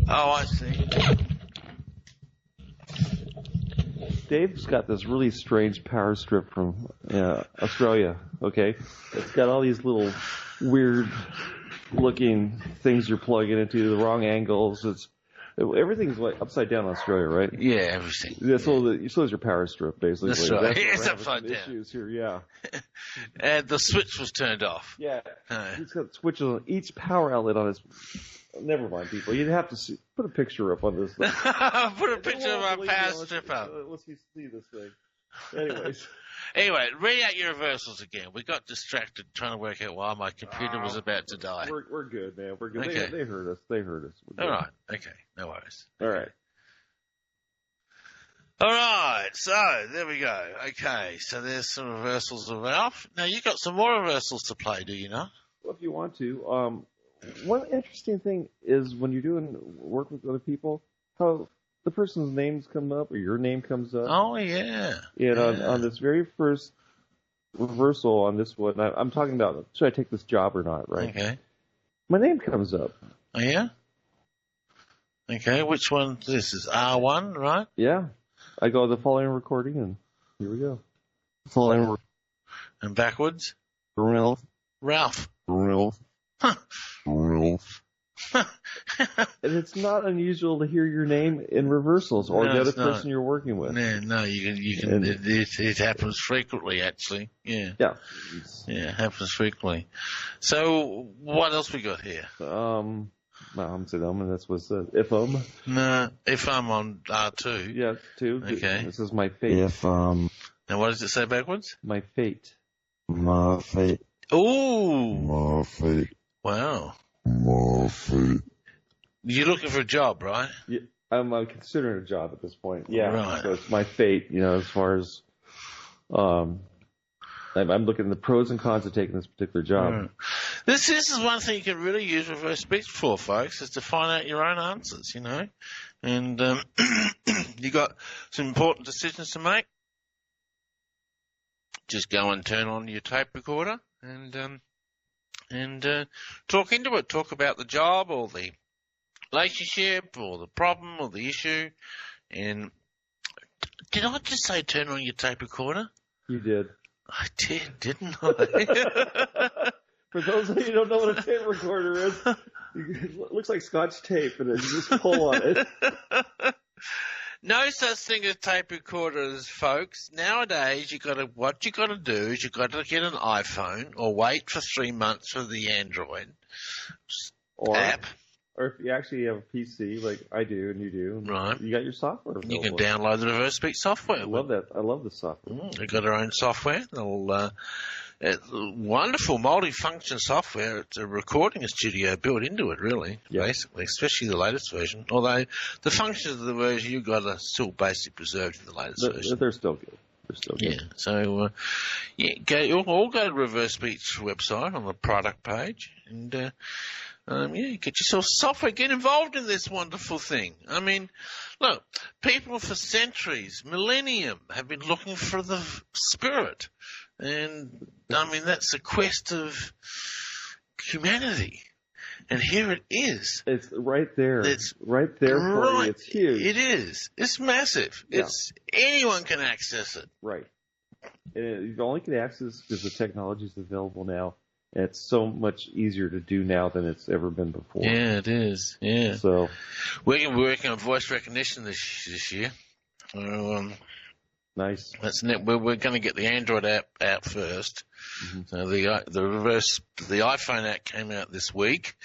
Speaker 1: Oh, I see.
Speaker 2: Dave's got this really strange power strip from Australia, okay? It's got all these little weird-looking things you're plugging into, the wrong angles. Everything's like upside down in Australia, right?
Speaker 1: Yeah, everything.
Speaker 2: Yeah, so is your power strip, basically.
Speaker 1: That's right.
Speaker 2: That's
Speaker 1: It's upside down.
Speaker 2: Issues here, yeah.
Speaker 1: And the switch was turned off.
Speaker 2: Yeah. He's got switches on each power outlet on his... Never mind, people. You'd have to put a picture up on this thing.
Speaker 1: Put a picture of our power strip up.
Speaker 2: Let's see this thing. Anyways.
Speaker 1: Anyway, read out your reversals again. We got distracted trying to work out why my computer was about to die.
Speaker 2: We're good, man. We're good.
Speaker 1: Okay.
Speaker 2: They heard us.
Speaker 1: All right. Okay. No worries.
Speaker 2: All right.
Speaker 1: All right. So there we go. Okay. So there's some reversals of Ralph. Now you got some more reversals to play, do you know?
Speaker 2: Well, if you want to. One interesting thing is when you're doing work with other people, how the person's names come up or your name comes up.
Speaker 1: Oh, yeah.
Speaker 2: And on this very first reversal on this one, I'm talking about, should I take this job or not, right?
Speaker 1: Okay.
Speaker 2: My name comes up.
Speaker 1: Oh, yeah? Okay, which one? This is R1, right?
Speaker 2: Yeah. I go to the following recording, and here we go.
Speaker 1: And backwards?
Speaker 2: Ralph.
Speaker 1: Ralph.
Speaker 2: And it's not unusual to hear your name in reversals or the other person you're working with.
Speaker 1: No, you can. It happens frequently, actually. Yeah.
Speaker 2: Yeah.
Speaker 1: Yeah, it happens frequently. So, what else we got here?
Speaker 2: And this was if
Speaker 1: No, if I'm on R2.
Speaker 2: Yeah, 2.
Speaker 1: Okay.
Speaker 2: This is my fate.
Speaker 1: Now, what does it say backwards?
Speaker 2: My fate.
Speaker 17: My fate.
Speaker 1: Ooh.
Speaker 17: My fate.
Speaker 1: Wow.
Speaker 17: My fate.
Speaker 1: You're looking for a job, right?
Speaker 2: Yeah, I'm considering a job at this point. Yeah.
Speaker 1: Right.
Speaker 2: So it's my fate, as far as I'm looking at the pros and cons of taking this particular job.
Speaker 1: Right. This is one thing you can really use reverse speech for, folks, is to find out your own answers, And you got some important decisions to make. Just go and turn on your tape recorder and talk into it. Talk about the job or the relationship or the problem or the issue. And did I just say turn on your tape recorder?
Speaker 2: You did.
Speaker 1: I did, didn't I?
Speaker 2: For those of you who don't know what a tape recorder is, it looks like Scotch tape, and you just pull on it.
Speaker 1: No such thing as tape recorders, folks. Nowadays, what you got to do is you got to get an iPhone or wait for 3 months for the Android app.
Speaker 2: Or if you actually have a PC, like I do and you do,
Speaker 1: right?
Speaker 2: You got your software.
Speaker 1: You can download the reverse speech software.
Speaker 2: I love that. I love the software.
Speaker 1: They've got their own software. It's wonderful multi-function software. It's a recording studio built into it, really, basically, especially the latest version. Although the functions of the version you got are still basically preserved in the latest version.
Speaker 2: They're still good.
Speaker 1: Yeah, so all go to Reverse Speech website on the product page, and get yourself software. Get involved in this wonderful thing. I mean, look, people for centuries, millennium, have been looking for the spirit, and I mean that's the quest of humanity. And here it is.
Speaker 2: It's right there. It's right there for you. It's huge.
Speaker 1: It is. It's massive.
Speaker 2: Yeah.
Speaker 1: Anyone can access it.
Speaker 2: Right. And you only can access because the technology is available now. And it's so much easier to do now than it's ever been before.
Speaker 1: Yeah, it is. Yeah.
Speaker 2: So
Speaker 1: we're working on voice recognition this year.
Speaker 2: Nice.
Speaker 1: We're going to get the Android app out first. Mm-hmm. So the iPhone app came out this week.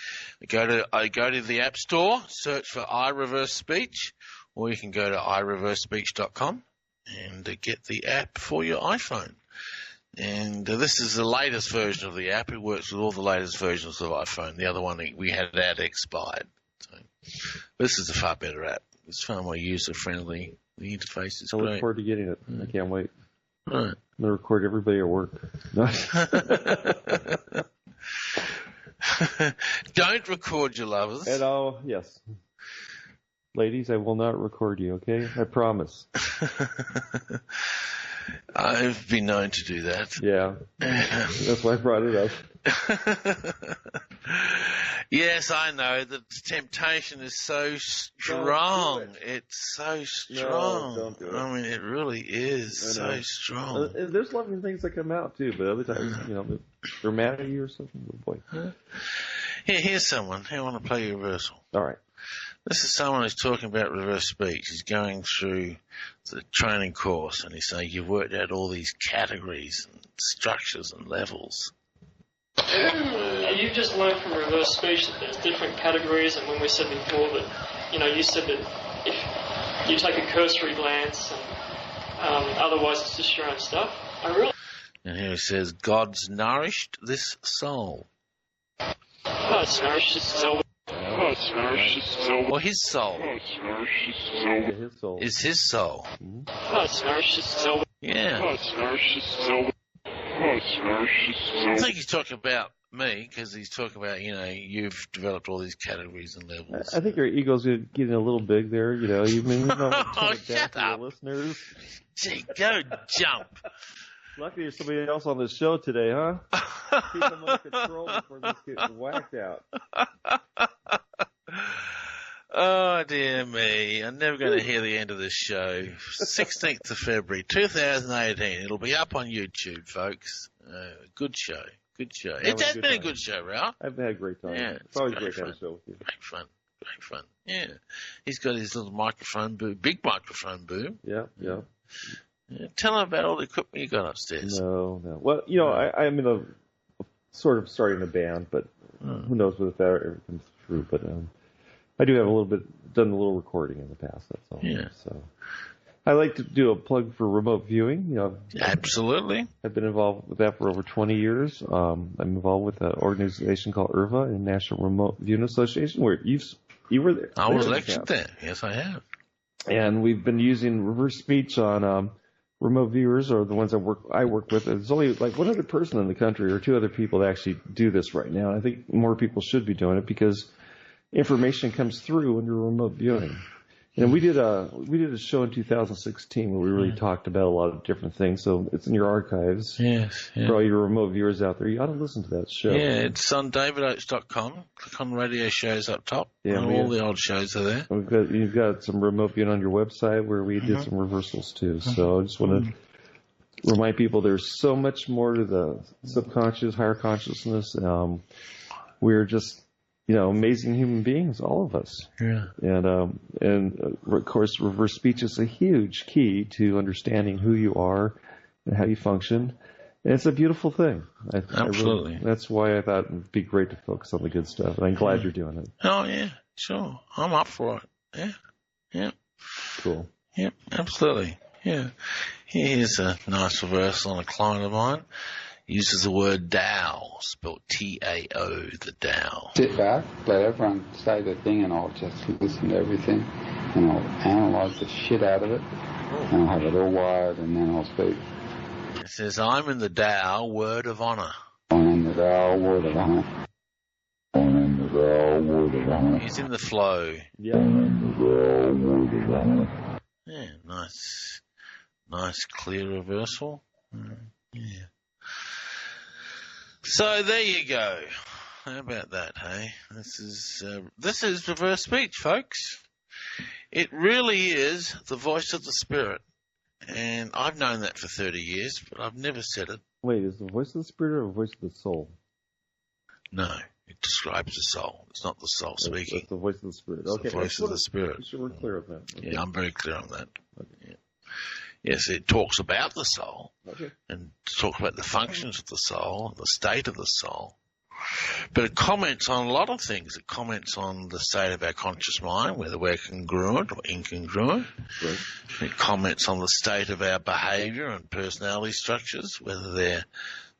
Speaker 1: Go to the App Store, search for iReverse Speech, or you can go to iReverseSpeech.com and get the app for your iPhone. And this is the latest version of the app. It works with all the latest versions of iPhone. The other one we had out expired. So this is a far better app. It's far more user-friendly. The interface is great.
Speaker 2: I look forward to getting it. I can't wait.
Speaker 1: Right.
Speaker 2: I'm going to record everybody at work.
Speaker 1: Don't record your lovers.
Speaker 2: And yes. Ladies, I will not record you, okay? I promise.
Speaker 1: I've been known to do that.
Speaker 2: Yeah. That's why I brought it up.
Speaker 1: Yes, I know. The temptation is so strong. It's so strong.
Speaker 2: No, don't do it.
Speaker 1: I mean, it really is so strong.
Speaker 2: There's lovely things that come out, too, but other times, they're mad at you or something. Oh, boy.
Speaker 1: Here's someone. I want to play you a reversal.
Speaker 2: All right.
Speaker 1: This is someone who's talking about reverse speech. He's going through the training course, and he's saying you've worked out all these categories and structures and levels.
Speaker 18: You've just learned from reverse speech that there's different categories, and when we said before that, you said that if you take a cursory glance, and otherwise it's just your own stuff.
Speaker 1: And here he says, God's nourished this soul.
Speaker 18: God's nourished this soul.
Speaker 1: Or his soul.
Speaker 2: Yeah, his soul.
Speaker 1: Is his soul.
Speaker 18: God's nourished this soul.
Speaker 1: Yeah.
Speaker 18: God's nourished this soul.
Speaker 1: I think he's talking about me because he's talking about, you've developed all these categories and levels.
Speaker 2: I think your ego's getting a little big there. You mean
Speaker 1: shut up,
Speaker 2: listeners.
Speaker 1: Gee, go jump.
Speaker 2: Luckily, there's somebody else on the show today, huh? Keep them under control before this gets whacked out.
Speaker 1: Oh, dear me. I'm never going to hear the end of this show. 16th of February, 2018. It'll be up on YouTube, folks. Good show. Good show. It has been a good show, Ralph.
Speaker 2: I've had a great time.
Speaker 1: Yeah,
Speaker 2: it's always great to have a show with you.
Speaker 1: Great fun. Yeah. He's got his little microphone boom, big microphone boom.
Speaker 2: Yeah.
Speaker 1: Tell him about all the equipment you got upstairs.
Speaker 2: No. Well, I'm in a sort of starting a band, but who knows if that ever comes through. But I do have done a little recording in the past. That's all.
Speaker 1: Yeah.
Speaker 2: So I like to do a plug for remote viewing.
Speaker 1: Absolutely.
Speaker 2: I've been involved with that for over 20 years. I'm involved with an organization called IRVA, the National Remote Viewing Association, where you were there.
Speaker 1: I was lectured there. Yes, I have.
Speaker 2: And we've been using reverse speech on remote viewers, or the ones I work with. There's only like one other person in the country or two other people that actually do this right now. And I think more people should be doing it because information comes through when you're remote viewing. And we did a show in 2016 where we really talked about a lot of different things. So it's in your archives.
Speaker 1: Yes. Yeah.
Speaker 2: For all your remote viewers out there, you ought to listen to that show.
Speaker 1: Yeah, it's on davidoates.com. Click on radio shows up top.
Speaker 2: Yeah,
Speaker 1: all the old shows are there.
Speaker 2: You've got some remote viewing on your website where we did some reversals too. So I just want to remind people there's so much more to the subconscious, higher consciousness. We're just, amazing human beings, all of us.
Speaker 1: Yeah.
Speaker 2: And of course, reverse speech is a huge key to understanding who you are and how you function. And it's a beautiful thing.
Speaker 1: Absolutely.
Speaker 2: That's why I thought it'd be great to focus on the good stuff. And I'm glad you're doing it.
Speaker 1: Oh, yeah, sure. I'm up for it. Yeah. Yeah.
Speaker 2: Cool.
Speaker 1: Yep, absolutely. Yeah. Here's a nice reversal on a client of mine. Uses the word Tao, spelled T-A-O, the Tao.
Speaker 14: Sit back, let everyone say their thing, and I'll just listen to everything, and I'll analyze the shit out of it, and I'll have it all wired, and then I'll speak.
Speaker 1: It says, I'm in the Tao, word of honor.
Speaker 14: I'm in the Tao, word of honor. I'm in the Tao, word of honor.
Speaker 1: He's in the flow.
Speaker 2: Yeah.
Speaker 14: I'm in the Tao, word of honor.
Speaker 1: Yeah, nice clear reversal. Yeah. So there you go. How about that, hey? This is reverse speech, folks. It really is the voice of the spirit. And I've known that for 30 years, but I've never said it.
Speaker 2: Wait, is the voice of the spirit or the voice of the soul?
Speaker 1: No, it describes the soul. It's not the soul speaking.
Speaker 2: It's the voice of the spirit.
Speaker 1: It's
Speaker 2: okay,
Speaker 1: the voice of the spirit.
Speaker 2: We're clear on that. Okay.
Speaker 1: Yeah, I'm very clear on that. Okay. Yeah. Yes, it talks about the soul and talks about the functions of the soul, the state of the soul. But it comments on a lot of things. It comments on the state of our conscious mind, whether we're congruent or incongruent.
Speaker 2: Right.
Speaker 1: It comments on the state of our behavior and personality structures, whether they're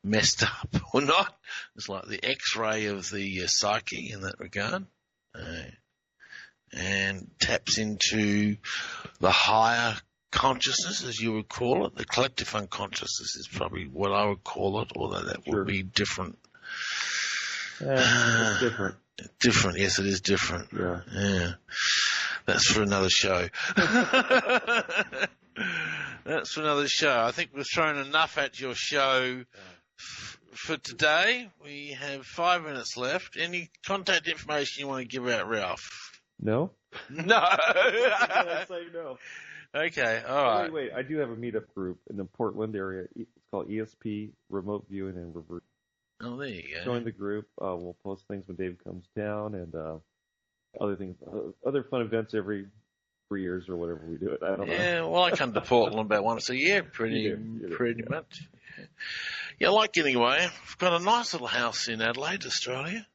Speaker 1: messed up or not. It's like the X-ray of the psyche in that regard. And taps into the higher consciousness, as you would call it. The collective unconsciousness is probably what I would call it, although that would be different.
Speaker 2: It's different.
Speaker 1: Different, yes, it is different. Yeah. That's for another show. That's for another show. I think we've thrown enough at your show for today. We have 5 minutes left. Any contact information you want to give out, Ralph?
Speaker 2: No.
Speaker 1: No.
Speaker 2: I say no.
Speaker 1: Okay, all right.
Speaker 2: Wait, I do have a meetup group in the Portland area. It's called ESP, Remote Viewing and Reverse.
Speaker 1: Oh, there you go.
Speaker 2: Join the group. We'll post things when Dave comes down and other things, other fun events every 3 years or whatever we do it. I don't know.
Speaker 1: Yeah, well, I come to Portland about once a year, pretty much. Yeah, I like getting away. I've got a nice little house in Adelaide, Australia.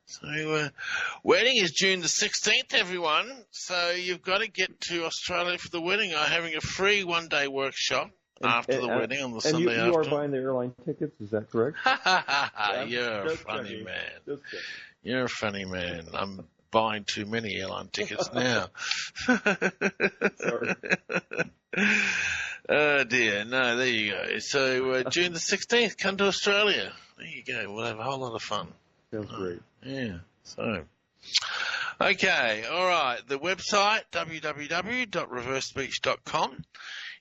Speaker 1: So, wedding is June the 16th, everyone. So you've got to get to Australia for the wedding. I'm having a free one-day workshop after the wedding on the Sunday after.
Speaker 2: And you are buying the airline tickets, is that correct?
Speaker 1: You're a funny man. You're a funny man. I'm buying too many airline tickets now.
Speaker 2: Sorry.
Speaker 1: Oh, dear. No, there you go. So June the 16th, come to Australia. There you go. We'll have a whole lot of fun.
Speaker 2: Sounds great.
Speaker 1: Yeah. So, okay. All right. The website, www.reversespeech.com.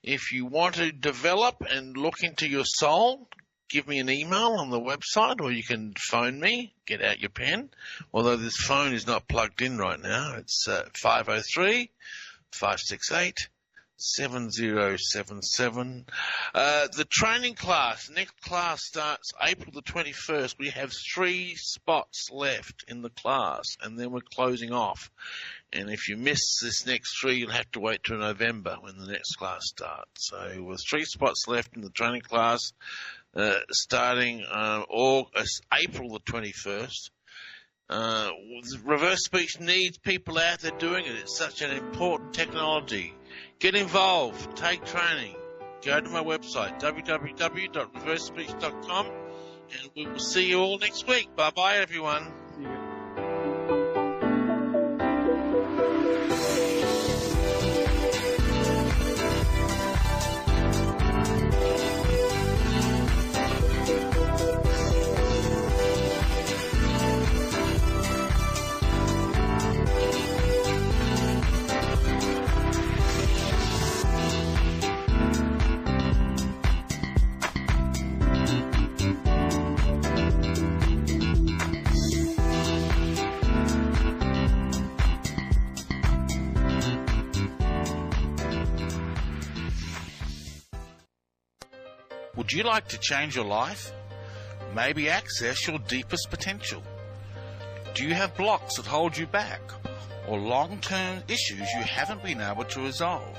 Speaker 1: If you want to develop and look into your soul, give me an email on the website, or you can phone me. Get out your pen. Although this phone is not plugged in right now. It's 503-568-7077. The training class, next class starts April the 21st. We have 3 spots left in the class, and then we're closing off. And if you miss this next 3, you'll have to wait till November when the next class starts. So with 3 spots left in the training class, starting April the 21st. Reverse speech needs people out there doing it. It's such an important technology. Get involved. Take training. Go to my website, www.reversespeech.com, and we will see you all next week. Bye-bye, everyone.
Speaker 2: See you.
Speaker 16: Would you like to change your life? Maybe access your deepest potential? Do you have blocks that hold you back, or long-term issues you haven't been able to resolve?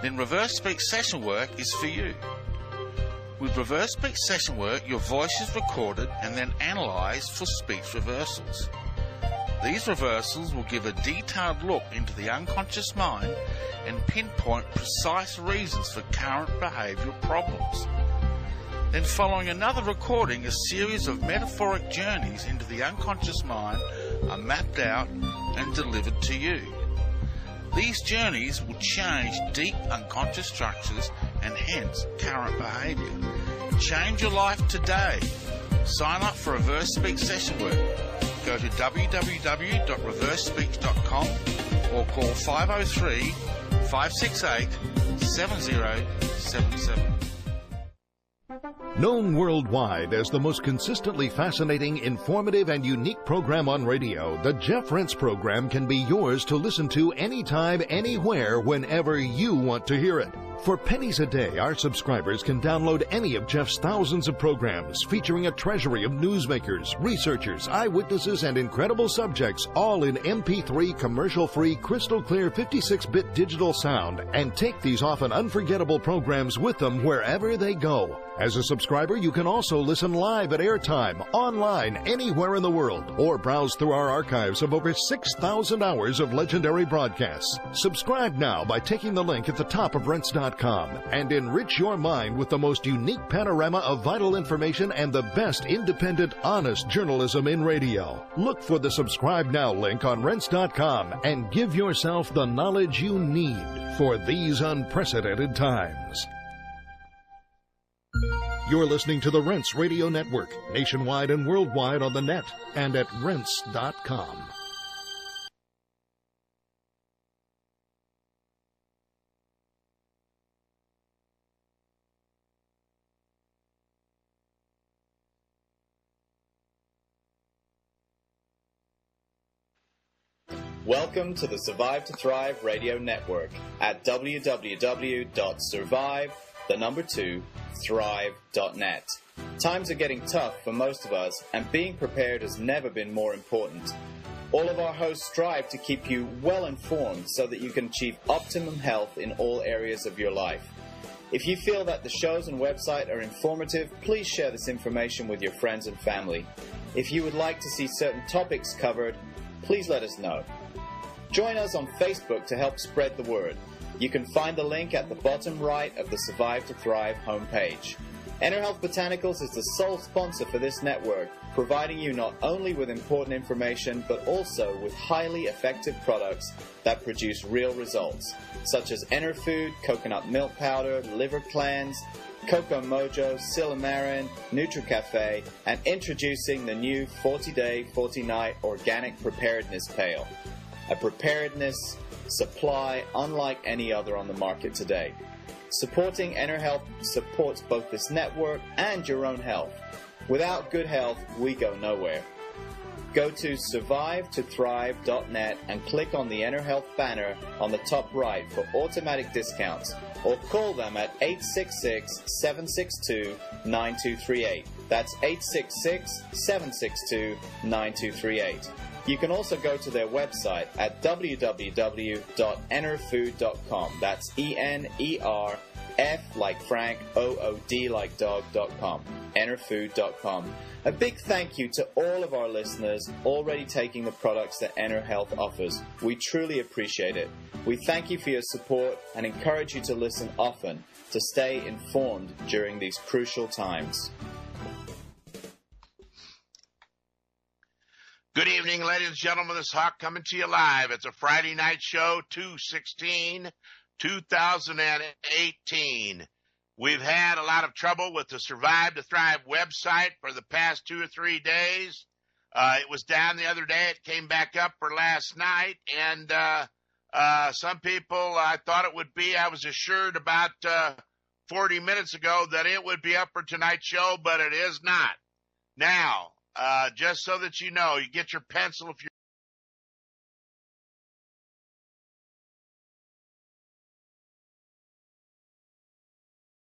Speaker 16: Then reverse speech session work is for you. With reverse speech session work, your voice is recorded and then analysed for speech reversals. These reversals will give a detailed look into the unconscious mind and pinpoint precise reasons for current behavioural problems. Then following another recording, a series of metaphoric journeys into the unconscious mind are mapped out and delivered to you. These journeys will change deep unconscious structures and hence current behaviour. Change your life today. Sign up for reverse speech session work. Go to www.reversespeech.com or call 503-568-7077.
Speaker 21: Known worldwide as the most consistently fascinating, informative, and unique program on radio, the Jeff Rense program can be yours to listen to anytime, anywhere, whenever you want to hear it. For pennies a day, our subscribers can download any of Jeff's thousands of programs featuring a treasury of newsmakers, researchers, eyewitnesses, and incredible subjects, all in MP3 commercial-free, crystal-clear 56-bit digital sound, and take these often unforgettable programs with them wherever they go. As a subscriber, you can also listen live at airtime, online, anywhere in the world, or browse through our archives of over 6,000 hours of legendary broadcasts. Subscribe now by taking the link at the top of Rense.com and enrich your mind with the most unique panorama of vital information and the best independent, honest journalism in radio. Look for the Subscribe Now link on Rense.com and give yourself the knowledge you need for these unprecedented times. You're listening to the Rense Radio Network, nationwide and worldwide on the net and at Rense.com.
Speaker 19: Welcome to the Survive to Thrive Radio Network at www.survive2thrive.net. Times are getting tough for most of us, and being prepared has never been more important. All of our hosts strive to keep you well informed so that you can achieve optimum health in all areas of your life. If you feel that the shows and website are informative, please share this information with your friends and family. If you would like to see certain topics covered, please let us know. Join us on Facebook to help spread the word. You can find the link at the bottom right of the Survive to Thrive homepage. EnerHealth Botanicals is the sole sponsor for this network, providing you not only with important information, but also with highly effective products that produce real results, such as EnerFood, coconut milk powder, liver cleanse, Coco Mojo, Silymarin, NutriCafe, and introducing the new 40-day, 40-night organic preparedness pail. A preparedness supply unlike any other on the market today. Supporting EnerHealth supports both this network and your own health. Without good health, we go nowhere. Go to survivetothrive.net and click on the EnerHealth banner on the top right for automatic discounts, or call them at 866-762-9238. That's 866-762-9238. You can also go to their website at www.enerfood.com. That's ENERF like Frank, OOD like dog.com. Enerfood.com. A big thank you to all of our listeners already taking the products that EnerHealth offers. We truly appreciate it. We thank you for your support and encourage you to listen often to stay informed during these crucial times.
Speaker 20: Good evening, ladies and gentlemen. This is Hawk coming to you live. It's a Friday night show, 2/16/2018. We've had a lot of trouble with the Survive to Thrive website for the past 2 or 3 days. It was down the other day. It came back up for last night. And some people, I thought it would be, I was assured about 40 minutes ago that it would be up for tonight's show, but it is not. Now, just so that you know, you get your pencil if